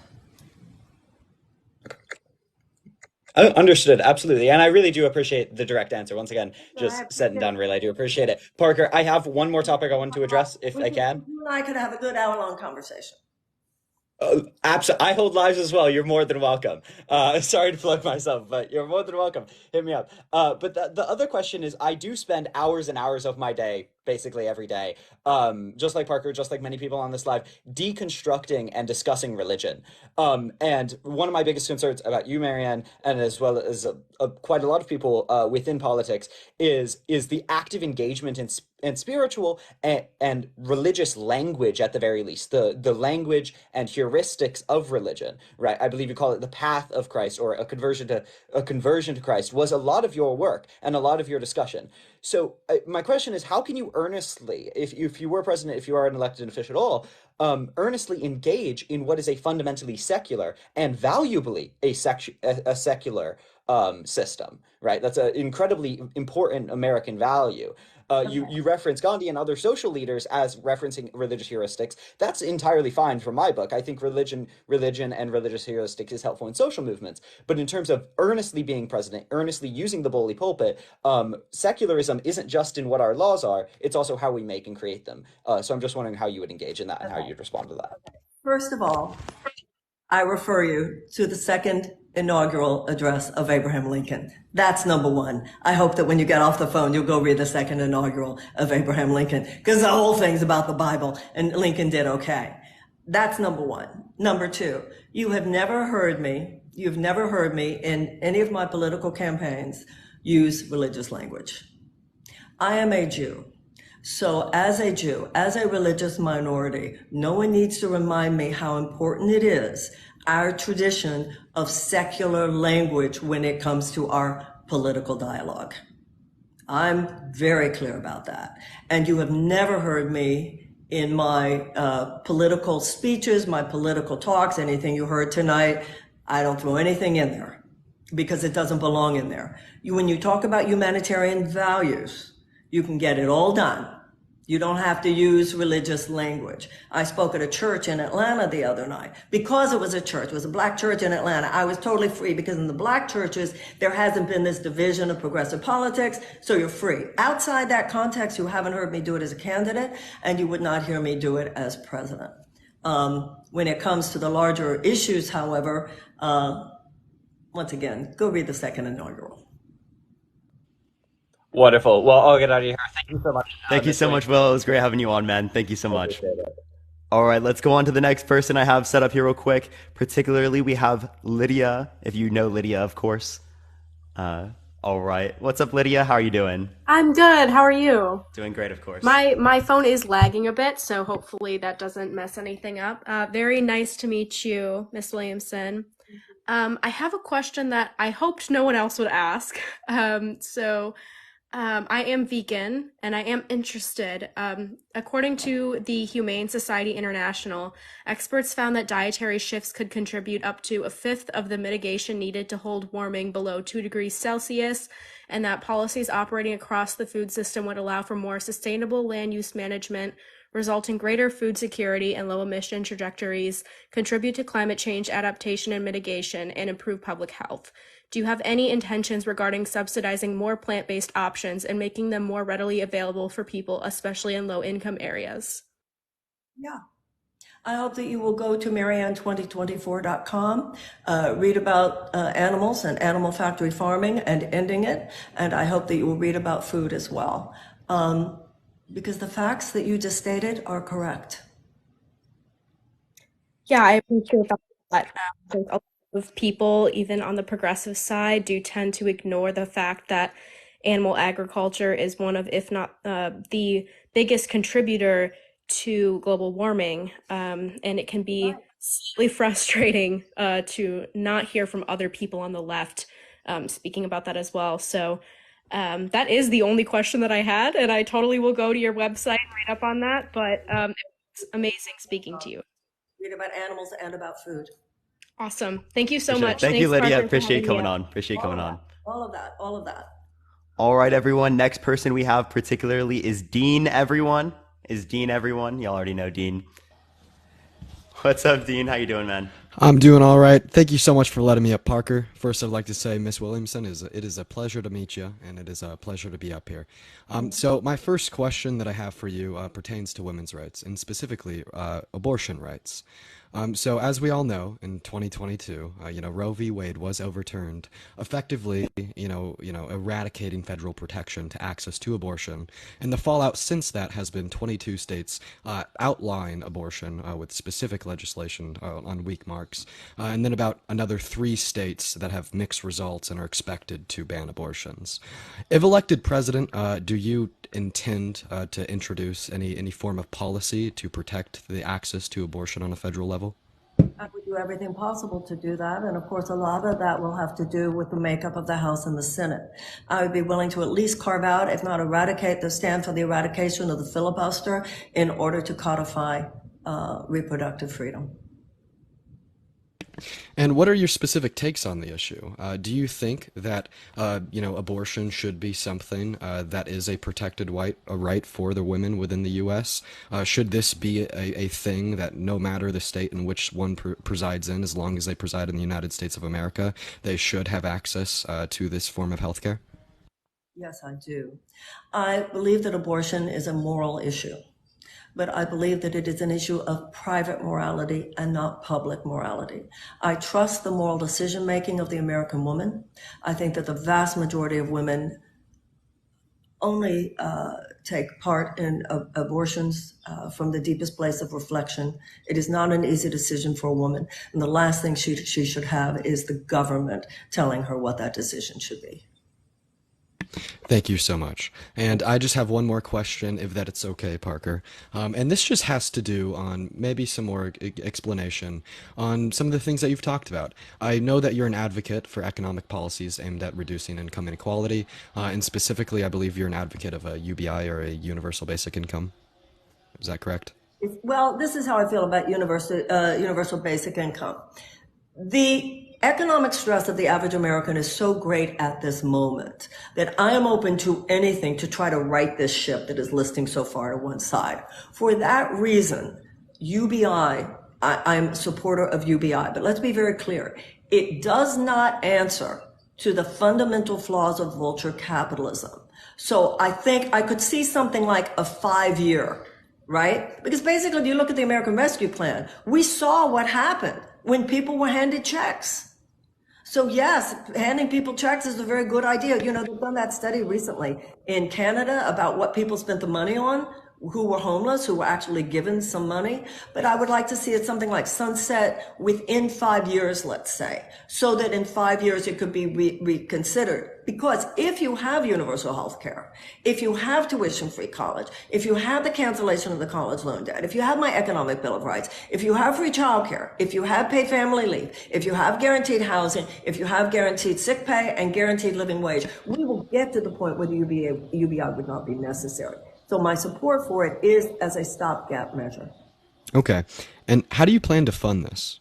Understood, absolutely. And I really do appreciate the direct answer. Once again, just said and done, really. I do appreciate it. Parker, I have one more topic I want to address, if I can. You and I could have a good hour-long conversation. Absolutely. I hold lives as well. You're more than welcome. Sorry to plug myself, but you're more than welcome. Hit me up. But the other question is, I do spend hours and hours of my day, basically every day, just like Parker, just like many people on this live, deconstructing and discussing religion. And one of my biggest concerns about you, Marianne, and as well as quite a lot of people within politics, is the active engagement in spiritual and religious language, at the very least, the language and heuristics of religion, right? I believe you call it the path of Christ, or a conversion to Christ, was a lot of your work and a lot of your discussion. So my question is, how can you earnestly, if you were president, if you are an elected official at all, earnestly engage in what is a fundamentally secular and valuably a secular system, right? That's an incredibly important American value. You reference Gandhi and other social leaders as referencing religious heuristics. That's entirely fine from my book. I think religion and religious heuristics is helpful in social movements. But in terms of earnestly being president, earnestly using the bully pulpit, secularism isn't just in what our laws are, it's also how we make and create them. So I'm just wondering how you would engage in that and how you'd respond to that. First of all, I refer you to the second inaugural address of Abraham Lincoln. That's number one. I hope that when you get off the phone, you'll go read the second inaugural of Abraham Lincoln, because the whole thing's about the Bible, and Lincoln did okay. That's number one. Number two, you've never heard me in any of my political campaigns use religious language. I am a Jew. So as a Jew, as a religious minority, no one needs to remind me how important it is, our tradition of secular language when it comes to our political dialogue. I'm very clear about that. And you have never heard me in my political speeches, my political talks, anything you heard tonight, I don't throw anything in there because it doesn't belong in there. When you talk about humanitarian values, you can get it all done You don't have to use religious language. I spoke at a church in Atlanta the other night. Because it was a church, it was a black church in Atlanta, I was totally free because in the black churches, there hasn't been this division of progressive politics, so you're free. Outside that context, you haven't heard me do it as a candidate, and you would not hear me do it as president. When it comes to the larger issues, however, once again, go read the second inaugural. Wonderful. Well, I'll get out of here. Thank you so much. Thank you so much, Will. It was great having you on, man. Thank you so much. All right, let's go on to the next person I have set up here real quick. Particularly, we have Lydia, if you know Lydia, of course. All right. What's up, Lydia? How are you doing? I'm good. How are you? Doing great, of course. My phone is lagging a bit, so hopefully that doesn't mess anything up. Very nice to meet you, Miss Williamson. I have a question that I hoped no one else would ask. I am vegan and I am interested. According to the Humane Society International, experts found that dietary shifts could contribute up to a fifth of the mitigation needed to hold warming below 2 degrees Celsius, and that policies operating across the food system would allow for more sustainable land use management, result in greater food security and low emission trajectories, contribute to climate change adaptation and mitigation, and improve public health. Do you have any intentions regarding subsidizing more plant-based options and making them more readily available for people, especially in low-income areas? Yeah. I hope that you will go to Marianne2024.com, read about animals and animal factory farming and ending it, and I hope that you will read about food as well. Because the facts that you just stated are correct. Yeah, I appreciate that. I think a lot of people, even on the progressive side, do tend to ignore the fact that animal agriculture is one of, if not the biggest contributor to global warming. And it can be slightly frustrating to not hear from other people on the left speaking about that as well. So that is the only question that I had, and I totally will go to your website and read up on that, but it's amazing speaking to you. Read about animals and about food. Awesome. Thank you so Appreciate it. much. Thank you, Thanks, Lydia. Parker, for Appreciate you having coming me on. Appreciate you coming on. All of that. All right, everyone. Next person we have particularly is Dean, everyone. Y'all already know Dean. What's up, Dean? How you doing, man? I'm doing all right. Thank you so much for letting me up, Parker. First, I'd like to say, Miss Williamson, it is a pleasure to meet you, and it is a pleasure to be up here. So my first question that I have for you pertains to women's rights, and specifically abortion rights. So as we all know, in 2022, Roe v. Wade was overturned, effectively, eradicating federal protection to access to abortion. And the fallout since that has been 22 states outlawing abortion with specific legislation on week marks, and then about another 3 states that have mixed results and are expected to ban abortions. If elected president, do you intend to introduce any form of policy to protect the access to abortion on a federal level? I would do everything possible to do that, and of course a lot of that will have to do with the makeup of the House and the Senate. I would be willing to at least carve out, if not eradicate, stand for the eradication of the filibuster in order to codify reproductive freedom. And what are your specific takes on the issue? Do you think that abortion should be something that is a protected right for the women within the U.S.? Should this be a thing that no matter the state in which one presides in, as long as they preside in the United States of America, they should have access to this form of healthcare? Yes, I do. I believe that abortion is a moral issue, but I believe that it is an issue of private morality and not public morality. I trust the moral decision-making of the American woman. I think that the vast majority of women only take part in abortions from the deepest place of reflection. It is not an easy decision for a woman. And the last thing she should have is the government telling her what that decision should be. Thank you so much. And I just have one more question, if that it's okay, Parker. And this just has to do on maybe some more explanation on some of the things that you've talked about. I know that you're an advocate for economic policies aimed at reducing income inequality, and specifically, I believe you're an advocate of a UBI, or a universal basic income. Is that correct? Well, this is how I feel about universal basic income. The economic stress of the average American is so great at this moment that I am open to anything to try to right this ship that is listing so far to one side. For that reason, UBI, I'm a supporter of UBI, but let's be very clear. It does not answer to the fundamental flaws of vulture capitalism. So I think I could see something like a 5-year, right? Because basically, if you look at the American Rescue Plan, we saw what happened when people were handed checks. So yes, handing people checks is a very good idea. You know, they've done that study recently in Canada about what people spent the money on, who were homeless, who were actually given some money. But I would like to see it something like sunset within 5 years, let's say, so that in 5 years it could be reconsidered. Because if you have universal health care, if you have tuition-free college, if you have the cancellation of the college loan debt, if you have my economic bill of rights, if you have free childcare, if you have paid family leave, if you have guaranteed housing, if you have guaranteed sick pay and guaranteed living wage, we will get to the point where the UBI would not be necessary. So my support for it is as a stopgap measure. Okay. And how do you plan to fund this?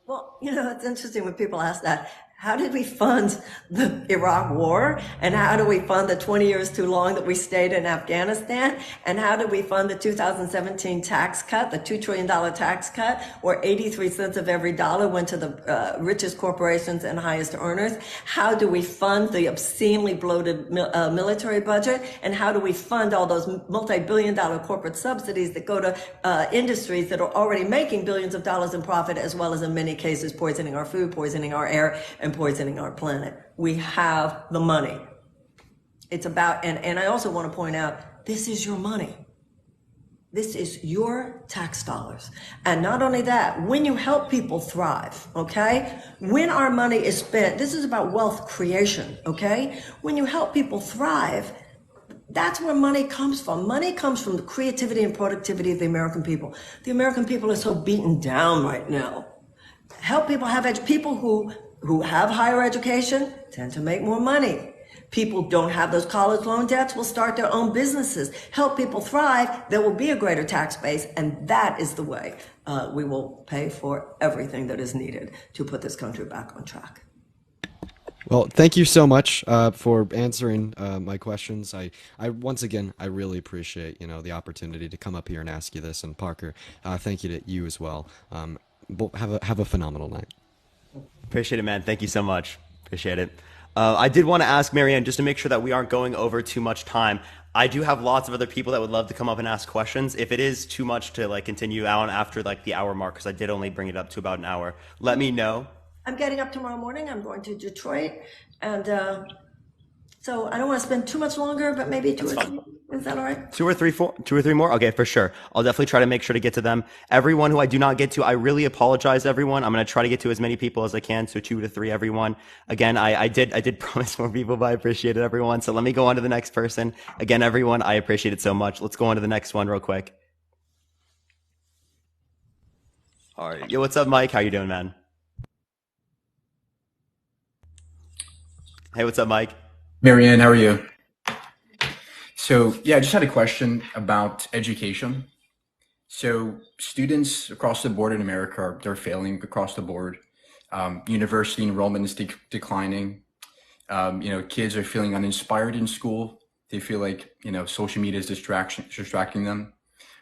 Well, you know, it's interesting when people ask that. How did we fund the Iraq war? And how do we fund the 20 years too long that we stayed in Afghanistan? And how did we fund the 2017 tax cut, the $2 trillion tax cut, where 83 cents of every dollar went to the richest corporations and highest earners? How do we fund the obscenely bloated military budget? And how do we fund all those multi-billion-dollar corporate subsidies that go to industries that are already making billions of dollars in profit, as well as in many cases poisoning our food, poisoning our air, and poisoning our planet? We have the money. It's about, and I also want to point out, this is your money. This is your tax dollars. And not only that, when you help people thrive, okay? When our money is spent, this is about wealth creation, okay? When you help people thrive, that's where money comes from. Money comes from the creativity and productivity of the American people. The American people are so beaten down right now. Help people have people who have higher education tend to make more money. People don't have those college loan debts will start their own businesses. Help people thrive, there will be a greater tax base, and that is the way we will pay for everything that is needed to put this country back on track. Well, thank you so much for answering my questions. I once again, I really appreciate, the opportunity to come up here and ask you this. And Parker, thank you to you as well. Have a phenomenal night. Appreciate it, man. Thank you so much. Appreciate it. I did want to ask Marianne, just to make sure that we aren't going over too much time. I do have lots of other people that would love to come up and ask questions. If it is too much to continue on after the hour mark, because I did only bring it up to about an hour, let me know. I'm getting up tomorrow morning. I'm going to Detroit, and so I don't want to spend too much longer, but maybe two or three. Is that all right? Two or three more? Okay, for sure. I'll definitely try to make sure to get to them. Everyone who I do not get to, I really apologize, everyone. I'm going to try to get to as many people as I can, so 2 to 3, everyone. Again, I did promise more people, but I appreciate it, everyone. So let me go on to the next person. Again, everyone, I appreciate it so much. Let's go on to the next one real quick. All right. Yo, what's up, Mike? How you doing, man? Hey, what's up, Mike? Marianne, how are you? So, yeah, I just had a question about education. So students across the board in America, they're failing across the board. University enrollment is declining. Kids are feeling uninspired in school. They feel like, social media is distracting them.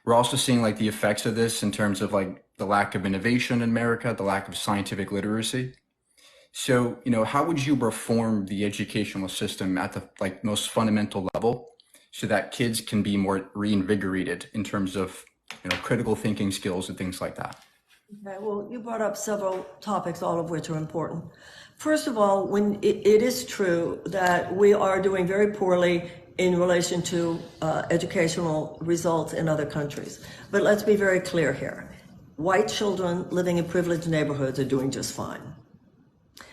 We're also seeing the effects of this in terms of the lack of innovation in America, the lack of scientific literacy. So, how would you reform the educational system at the most fundamental level so that kids can be more reinvigorated in terms of, critical thinking skills and things like that? Okay, well, you brought up several topics, all of which are important. First of all, when it is true that we are doing very poorly in relation to educational results in other countries. But let's be very clear here. White children living in privileged neighborhoods are doing just fine.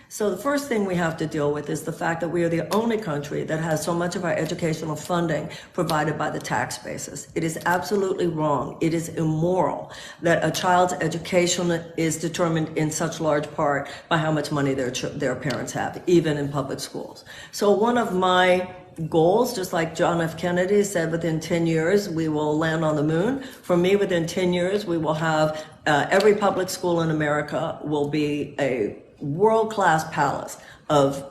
So the first thing we have to deal with is the fact that we are the only country that has so much of our educational funding provided by the tax basis. It is absolutely wrong. It is immoral that a child's education is determined in such large part by how much money their parents have, even in public schools. So one of my goals, just like John F. Kennedy said, within 10 years, we will land on the moon. For me, within 10 years, we will have Every public school in America will be a world-class palace of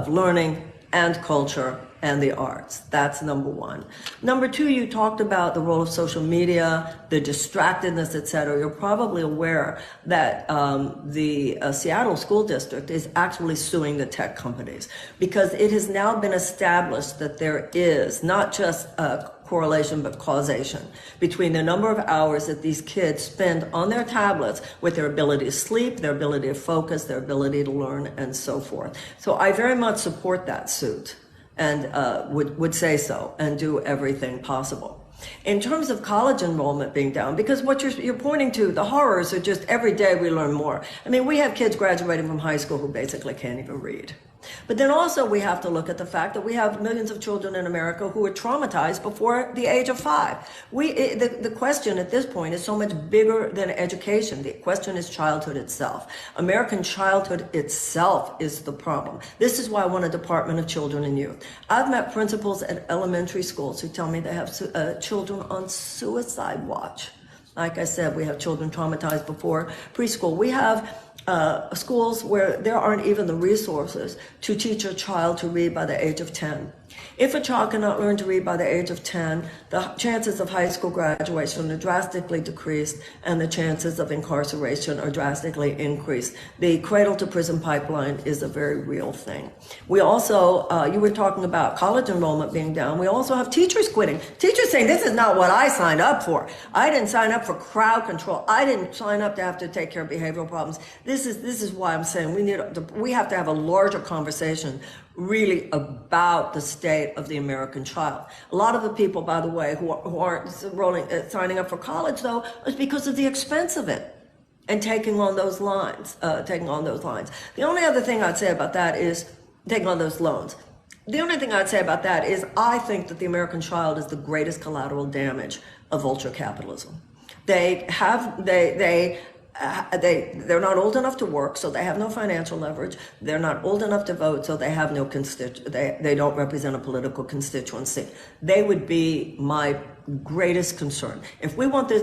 learning and culture and the arts. That's number one. Number two, you talked about the role of social media, the distractedness, et cetera. You're probably aware that the Seattle School District is actually suing the tech companies because it has now been established that there is not just a correlation but causation between the number of hours that these kids spend on their tablets with their ability to sleep, their ability to focus, their ability to learn, and so forth. So I very much support that suit and would say so and do everything possible. In terms of college enrollment being down, because what you're pointing to, the horrors are just every day we learn more. I mean, we have kids graduating from high school who basically can't even read. But then also we have to look at the fact that we have millions of children in America who are traumatized before the age of 5. The question at this point is so much bigger than education. The question is childhood itself. American childhood itself is the problem. This is why I want a Department of Children and Youth. I've met principals at elementary schools who tell me they have children on suicide watch. Like I said, we have children traumatized before preschool. We have schools where there aren't even the resources to teach a child to read by the age of 10. If a child cannot learn to read by the age of 10, the chances of high school graduation are drastically decreased and the chances of incarceration are drastically increased. The cradle to prison pipeline is a very real thing. We also, you were talking about college enrollment being down. We also have teachers quitting. Teachers saying, this is not what I signed up for. I didn't sign up for crowd control. I didn't sign up to have to take care of behavioral problems. This is why I'm saying we have to have a larger conversation really about the state of the American child. A lot of the people, by the way, who aren't signing up for college, though, is because of the expense of it and taking on those lines. The only other thing I'd say about that is taking on those loans. The only thing I'd say about that is I think that the American child is the greatest collateral damage of ultra-capitalism. They're not old enough to work, so they have no financial leverage. They're not old enough to vote, so they have no they don't represent a political constituency. They would be my greatest concern. If we want this,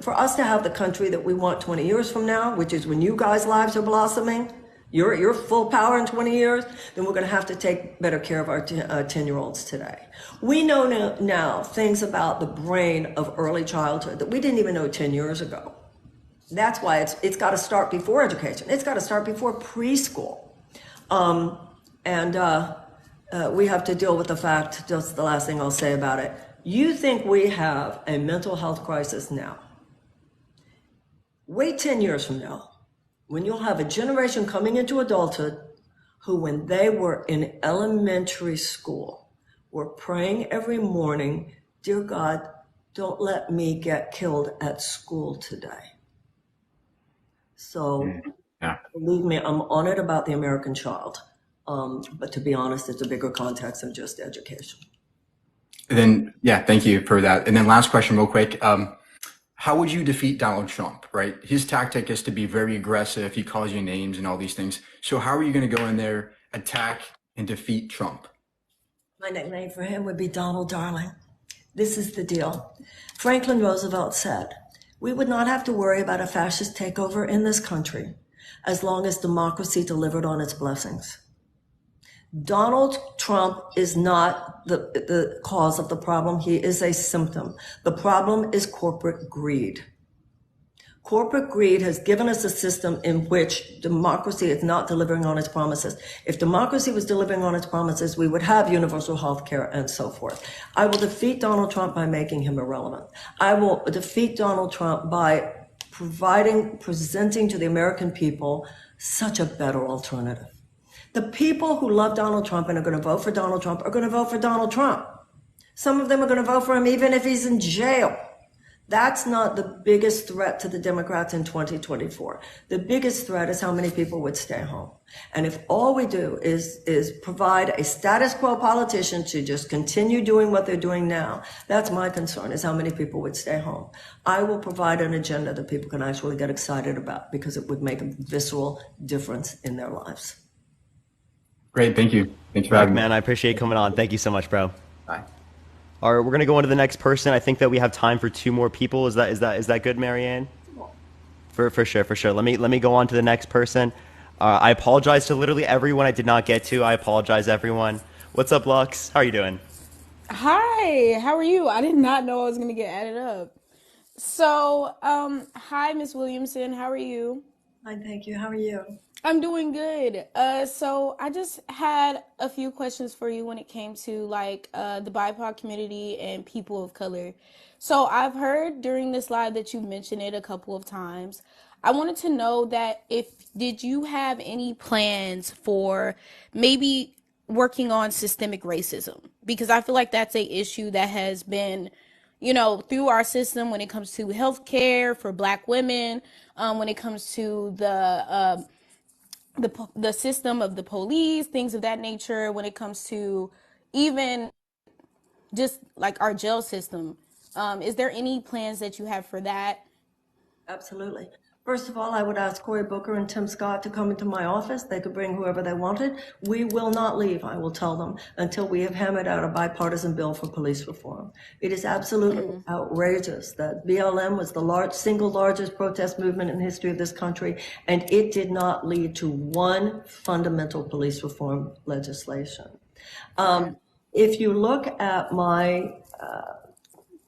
for us to have the country that we want 20 years from now, which is when you guys' lives are blossoming, you're full power in 20 years, then we're going to have to take better care of our 10-year-olds today. We know now things about the brain of early childhood that we didn't even know 10 years ago. That's why it's got to start before education. It's got to start before preschool. We have to deal with the fact, just the last thing I'll say about it. You think we have a mental health crisis now. Wait 10 years from now, when you'll have a generation coming into adulthood who, when they were in elementary school, were praying every morning, dear God, don't let me get killed at school today. So, Yeah. believe me, I'm on it about the American child. But to be honest, it's a bigger context than just education. And then, yeah, thank you for that. And then last question real quick. How would you defeat Donald Trump, right? His tactic is to be very aggressive. He calls you names and all these things. So how are you going to go in there, attack, and defeat Trump? My nickname for him would be Donald Darling. This is the deal. Franklin Roosevelt said, we would not have to worry about a fascist takeover in this country as long as democracy delivered on its blessings. Donald Trump is not the cause of the problem. He is a symptom. The problem is corporate greed. Corporate greed has given us a system in which democracy is not delivering on its promises. If democracy was delivering on its promises, we would have universal health care and so forth. I will defeat Donald Trump by making him irrelevant. I will defeat Donald Trump by presenting to the American people such a better alternative. The people who love Donald Trump and are going to vote for Donald Trump are going to vote for Donald Trump. Some of them are going to vote for him even if he's in jail. That's not the biggest threat to the Democrats in 2024. The biggest threat is how many people would stay home. And if all we do is provide a status quo politician to just continue doing what they're doing now, that's my concern, is how many people would stay home. I will provide an agenda that people can actually get excited about because it would make a visceral difference in their lives. Great, thank you. Thanks for having me. Man, I appreciate you coming on. Thank you so much, bro. Bye. All right, we're gonna go on to the next person. I think that we have time for 2 more people. Is that good, Marianne? For sure, for sure. Let me go on to the next person. I apologize to literally everyone I did not get to. I apologize, everyone. What's up, Lux? How are you doing? Hi, how are you? I did not know I was gonna get added up. So, hi, Miss Williamson. How are you? Fine, thank you. How are you? I'm doing good. So I just had a few questions for you when it came to like the BIPOC community and people of color. So I've heard during this live that you mentioned it a couple of times. I wanted to know that if did you have any plans for maybe working on systemic racism? Because I feel like that's a issue that has been through our system when it comes to healthcare for Black women, when it comes to the system of the police, things of that nature, when it comes to even just like our jail system. Is there any plans that you have for that? Absolutely. First of all, I would ask Cory Booker and Tim Scott to come into my office. They could bring whoever they wanted. We will not leave, I will tell them, until we have hammered out a bipartisan bill for police reform. It is absolutely outrageous that BLM was the single largest protest movement in the history of this country, and it did not lead to one fundamental police reform legislation. If you look at my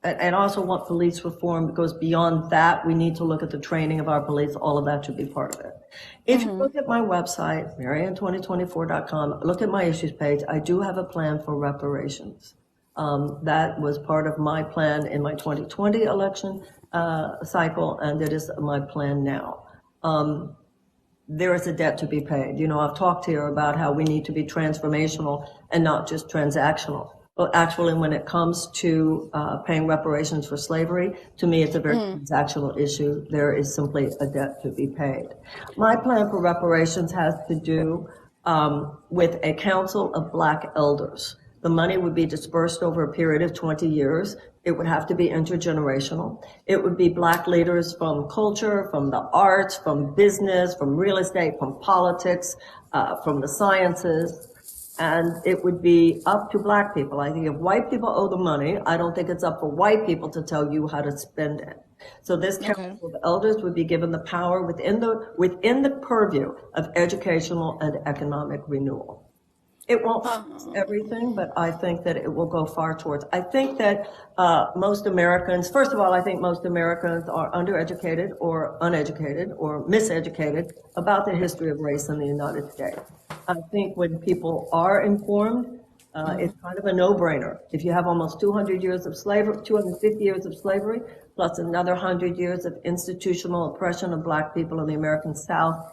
and also want police reform goes beyond that. We need to look at the training of our police. All of that should be part of it. If you look at my website, Marianne2024.com, look at my issues page, I do have a plan for reparations. That was part of my plan in my 2020 election cycle, and it is my plan now. There is a debt to be paid. I've talked here about how we need to be transformational and not just transactional. Well, actually, when it comes to paying reparations for slavery, to me, it's a very transactional issue. There is simply a debt to be paid. My plan for reparations has to do with a council of Black elders. The money would be dispersed over a period of 20 years. It would have to be intergenerational. It would be Black leaders from culture, from the arts, from business, from real estate, from politics, from the sciences. And it would be up to Black people. I think if white people owe the money, I don't think it's up for white people to tell you how to spend it. So this council of elders would be given the power within the purview of educational and economic renewal. It won't fix everything, but I think that it will go far towards. I think that most Americans, first of all, I think most Americans are undereducated or uneducated or miseducated about the history of race in the United States. I think when people are informed, it's kind of a no-brainer. If you have almost 200 years of slavery, 250 years of slavery, plus another 100 years of institutional oppression of Black people in the American South,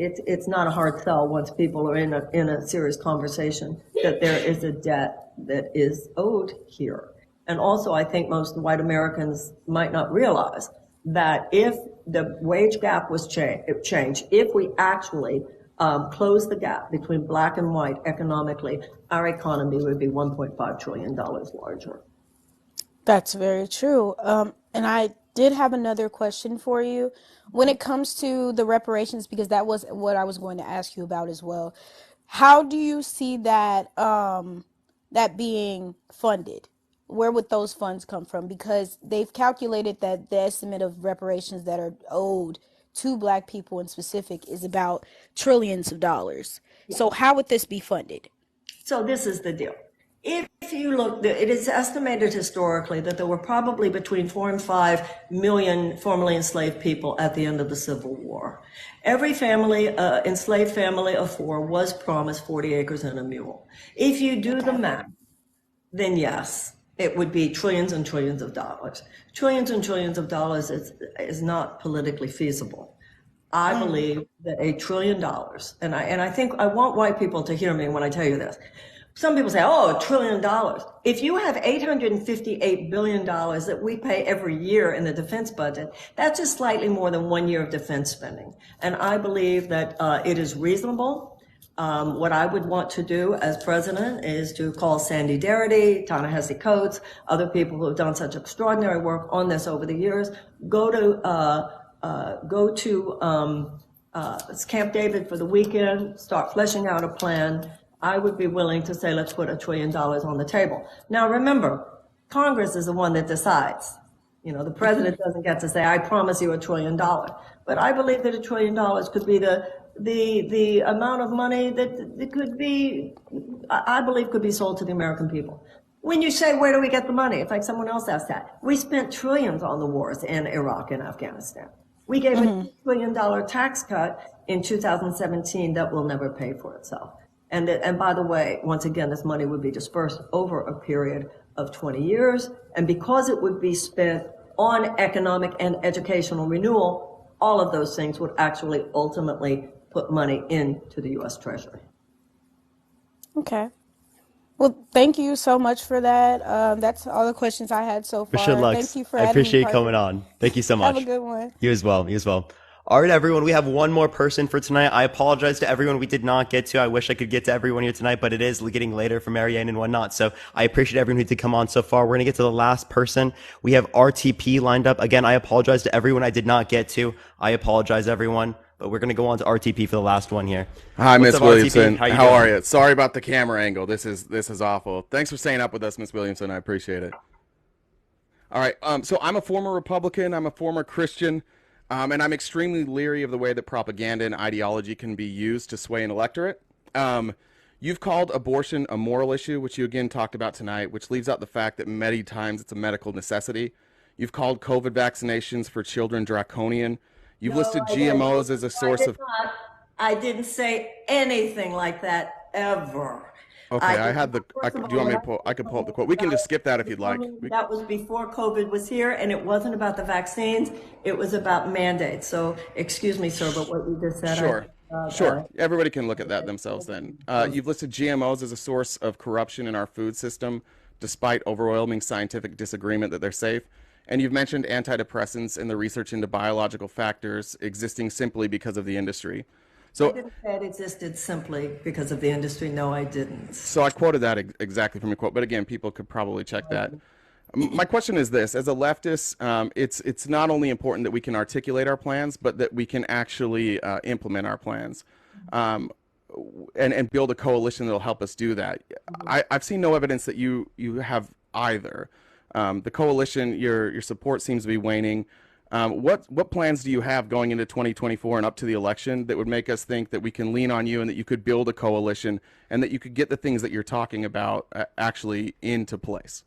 it's not a hard sell once people are in a serious conversation that there is a debt that is owed here. And also, I think most white Americans might not realize that if the wage gap was changed, if we actually close the gap between Black and white economically, our economy would be $1.5 trillion larger. That's very true. And I did have another question for you when it comes to the reparations, because that was what I was going to ask you about as well. How do you see that that being funded? Where would those funds come from? Because they've calculated that the estimate of reparations that are owed to Black people in specific is about trillions of dollars. So how would this be funded? So this is the deal. If you look, it is estimated historically that there were probably between 4 and 5 million formerly enslaved people at the end of the Civil War. Every family, enslaved family of 4 was promised 40 acres and a mule. If you do the math, then yes, it would be trillions and trillions of dollars. Trillions and trillions of dollars is not politically feasible. I believe that $1 trillion, and I think I want white people to hear me when I tell you this. Some people say, oh, $1 trillion. If you have $858 billion that we pay every year in the defense budget, that's just slightly more than 1 year of defense spending. And I believe that it is reasonable. What I would want to do as president is to call Sandy Darity, Ta-Nehisi Coates, other people who have done such extraordinary work on this over the years, go to Camp David for the weekend, start fleshing out a plan. I would be willing to say, let's put $1 trillion on the table. Now, remember, Congress is the one that decides. You know, the president doesn't get to say, I promise you $1 trillion. But I believe that $1 trillion could be the amount of money that it could be, I believe could be sold to the American people. When you say, where do we get the money? It's like someone else asked that. We spent trillions on the wars in Iraq and Afghanistan. We gave a $2 trillion tax cut in 2017 that will never pay for itself. And by the way, once again, this money would be dispersed over a period of 20 years. And because it would be spent on economic and educational renewal, all of those things would actually ultimately put money into the U.S. Treasury. Okay. Well, thank you so much for that. That's all the questions I had so far. Thank you for I having me, appreciate you Parker. coming on. Thank you so much. Have a good one. You as well. You as well. All right, everyone. We have one more person for tonight. I apologize to everyone we did not get to. I wish I could get to everyone here tonight, but it is getting later for Marianne and whatnot. So I appreciate everyone who did come on so far. We're going to get to the last person. We have RTP lined up. Again, I apologize to everyone I did not get to. I apologize, everyone. But we're going to go on to RTP for the last one here. Hi, Miss Williamson. RTP? How are you? Sorry about the camera angle. This is awful. Thanks for staying up with us, Miss Williamson. I appreciate it. All right. So I'm a former Republican. I'm a former Christian. And I'm extremely leery of the way that propaganda and ideology can be used to sway an electorate. You've called abortion a moral issue, which you again talked about tonight, which leaves out the fact that many times it's a medical necessity. You've called COVID vaccinations for children draconian. You've listed GMOs as a source of... I didn't say anything like that ever. Okay, I had the... do you want me to pull... I could pull up the quote. We can just skip that if you'd like. That was before COVID was here, and it wasn't about the vaccines. It was about mandates. So, excuse me, sir, but what you just said... Sure. Sure. Everybody can look at that themselves then. You've listed GMOs as a source of corruption in our food system, despite overwhelming scientific disagreement that they're safe. And you've mentioned antidepressants and the research into biological factors existing simply because of the industry. So I didn't say it existed simply because of the industry. No, I didn't. So I quoted that exactly from your quote. But again, people could probably check that. My question is this. As a leftist, it's not only important that we can articulate our plans, but that we can actually implement our plans and build a coalition that will help us do that. I've seen no evidence that you have either. The coalition, your support seems to be waning. What plans do you have going into 2024 and up to the election that would make us think that we can lean on you and that you could build a coalition and that you could get the things that you're talking about actually into place?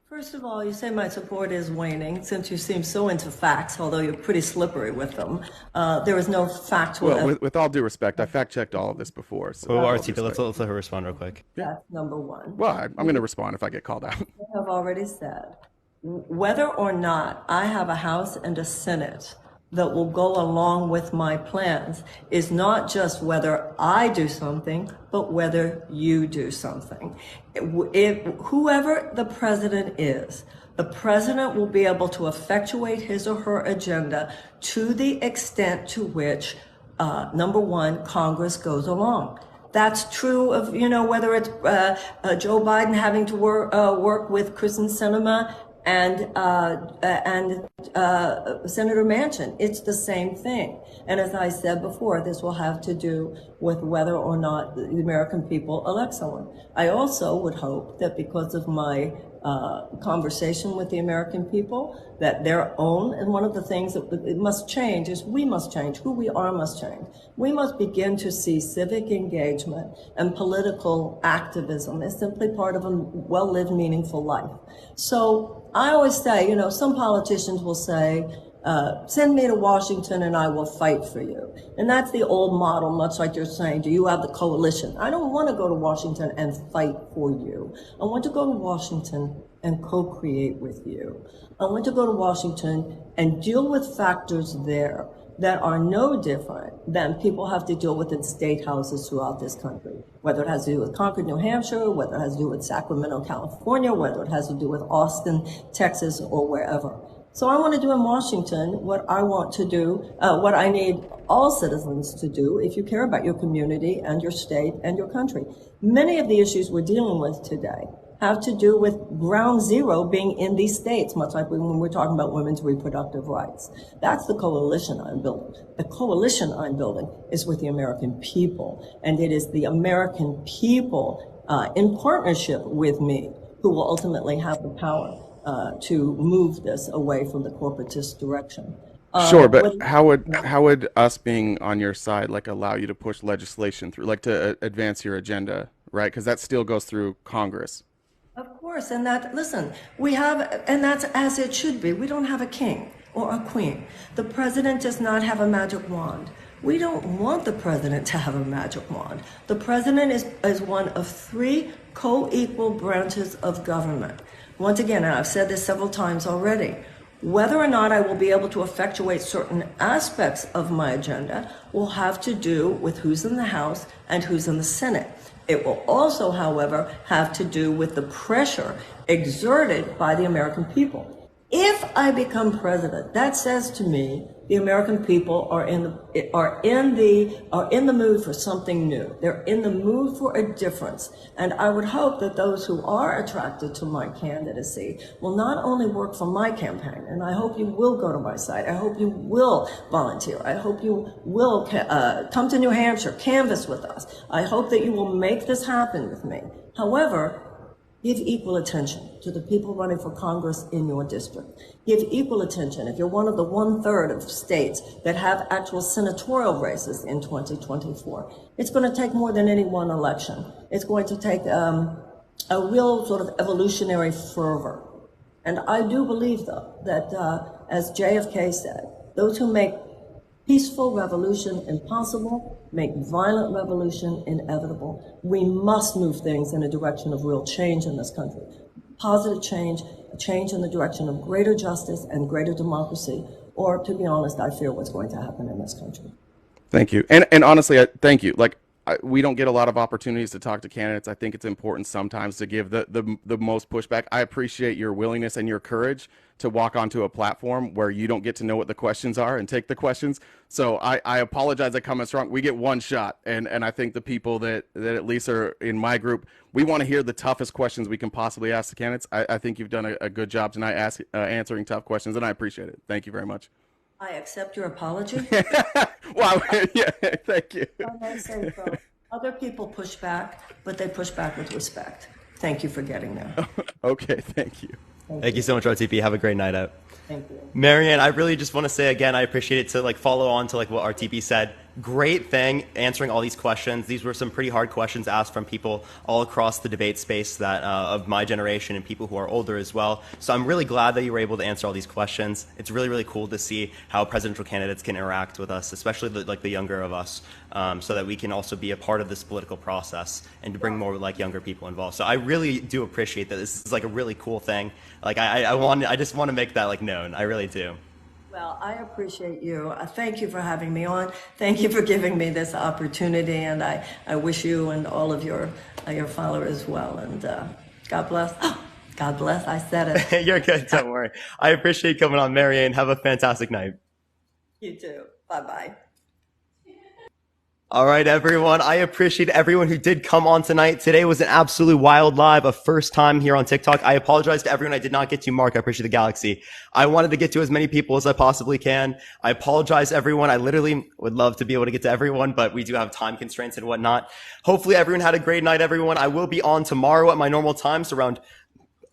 First of all, you say my support is waning since you seem so into facts, although you're pretty slippery with them. There is no factual... Well, with all due respect, I fact-checked all of this before. So RTP, let's let her respond real quick. That's number one. Well, I'm going to respond if I get called out. I have already said, whether or not I have a House and a Senate that will go along with my plans is not just whether I do something, but whether you do something. Whoever the president is, the president will be able to effectuate his or her agenda to the extent to which, number one, Congress goes along. That's true of, whether it's Joe Biden having to work with Kristen Sinema and Senator Manchin. It's the same thing. And as I said before, this will have to do with whether or not the American people elect someone. I also would hope that because of my conversation with the American people, that their own, and one of the things that it must change is we must change. Who we are must change. We must begin to see civic engagement and political activism as simply part of a well-lived, meaningful life. So I always say, some politicians will say, send me to Washington and I will fight for you. And that's the old model, much like you're saying, do you have the coalition? I don't want to go to Washington and fight for you. I want to go to Washington and co-create with you. I want to go to Washington and deal with factors there that are no different than people have to deal with in state houses throughout this country, whether it has to do with Concord, New Hampshire, whether it has to do with Sacramento, California, whether it has to do with Austin, Texas, or wherever. So I want to do in Washington what I want to do, what I need all citizens to do if you care about your community and your state and your country. Many of the issues we're dealing with today have to do with ground zero being in these states, much like when we're talking about women's reproductive rights. That's the coalition I'm building. The coalition I'm building is with the American people, and it is the American people in partnership with me who will ultimately have the power. to move this away from the corporatist direction. Sure, but how would us being on your side like allow you to push legislation through, like to advance your agenda, right? Because that still goes through Congress. Of course, and that, listen, we have, and that's as it should be. We don't have a king or a queen. The president does not have a magic wand. We don't want the president to have a magic wand. The president is one of three co-equal branches of government. Once again, and I've said this several times already, whether or not I will be able to effectuate certain aspects of my agenda will have to do with who's in the House and who's in the Senate. It will also, however, have to do with the pressure exerted by the American people. If I become president, that says to me the American people are in the mood for something new. They're in the mood for a difference. And I would hope that those who are attracted to my candidacy will not only work for my campaign, and I hope you will go to my site. I hope you will volunteer. I hope you will come to New Hampshire, canvass with us. I hope that you will make this happen with me. However, give equal attention to the people running for Congress in your district. Give equal attention if you're one of the 1/3 of states that have actual senatorial races in 2024. It's going to take more than any one election. It's going to take a real sort of evolutionary fervor. And I do believe, though, that as JFK said, those who make peaceful revolution impossible make violent revolution inevitable. We must move things in a direction of real change in this country. Positive change, a change in the direction of greater justice and greater democracy, or to be honest, I fear what's going to happen in this country. Thank you. And honestly, thank you. Like, we don't get a lot of opportunities to talk to candidates. I think it's important sometimes to give the most pushback. I appreciate your willingness and your courage to walk onto a platform where you don't get to know what the questions are and take the questions. So I apologize that coming strong. We get one shot. And I think the people that at least are in my group, we want to hear the toughest questions we can possibly ask the candidates. I think you've done a good job tonight answering tough questions, and I appreciate it. Thank you very much. I accept your apology. Wow. Yeah, thank you. I say so. Other people push back, but they push back with respect. Thank you for getting there. Okay, thank you. Thank you so much, RTP. Have a great night out. Thank you. Marianne, I really just want to say again, I appreciate it to like follow on to like what RTP said. Great thing answering all these questions. These were some pretty hard questions asked from people all across the debate space that of my generation and people who are older as well. So I'm really glad that you were able to answer all these questions. It's really, really cool to see how presidential candidates can interact with us, especially the younger of us, so that we can also be a part of this political process and to bring more like younger people involved. So I really do appreciate that. This is like a really cool thing. Like I just want to make that like known. I really do. Well, I appreciate you. Thank you for having me on. Thank you for giving me this opportunity, and I wish you and all of your followers well. And God bless. God bless. I said it. You're good. Don't worry. I appreciate you coming on, Marianne. Have a fantastic night. You too. Bye-bye. All right, everyone. I appreciate everyone who did come on tonight. Today was an absolute wild live, a first time here on TikTok. I apologize to everyone I did not get to. Mark, I appreciate the galaxy. I wanted to get to as many people as I possibly can. I apologize, everyone. I literally would love to be able to get to everyone, but we do have time constraints and whatnot. Hopefully everyone had a great night, everyone. I will be on tomorrow at my normal time, so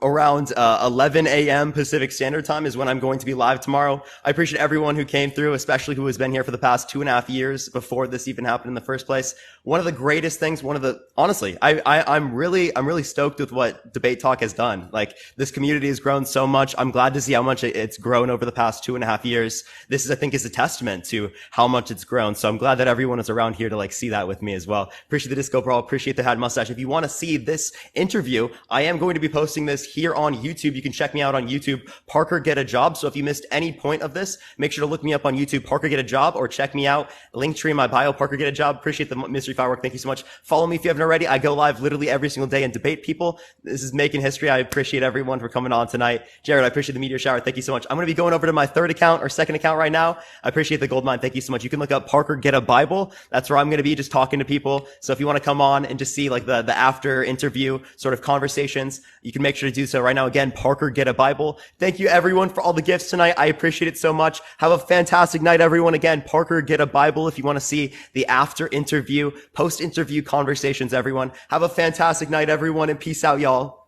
around 11 a.m. Pacific Standard Time is when I'm going to be live tomorrow. I appreciate everyone who came through, especially who has been here for the past 2.5 years before this even happened in the first place. One of the greatest things, honestly, I'm really stoked with what Debate Talk has done. Like, this community has grown so much. I'm glad to see how much it's grown over the past 2.5 years. This I think, is a testament to how much it's grown. So I'm glad that everyone is around here to like see that with me as well. Appreciate the Disco Brawl. Appreciate the Had Mustache. If you want to see this interview, I am going to be posting this here on YouTube. You can check me out on YouTube, Parker Get a Job. So if you missed any point of this, make sure to look me up on YouTube, Parker Get a Job, or check me out, Linktree in my bio, Parker Get a Job. Appreciate the mystery firework. Thank you so much. Follow me if you haven't already. I go live literally every single day and debate people. This is making history. I appreciate everyone for coming on tonight. Jared, I appreciate the meteor shower. Thank you so much. I'm going to be going over to my third account or second account right now. I appreciate the gold mine. Thank you so much. You can look up Parker Get a Bible. That's where I'm going to be just talking to people. So if you want to come on and just see like the after interview sort of conversations, you can make sure to do so right now. Again, Parker Get a Bible. Thank you everyone for all the gifts tonight. I appreciate it so much. Have a fantastic night, everyone. Again, Parker Get a Bible if you want to see the after interview, post interview conversations, everyone. Have a fantastic night, everyone, and peace out, y'all.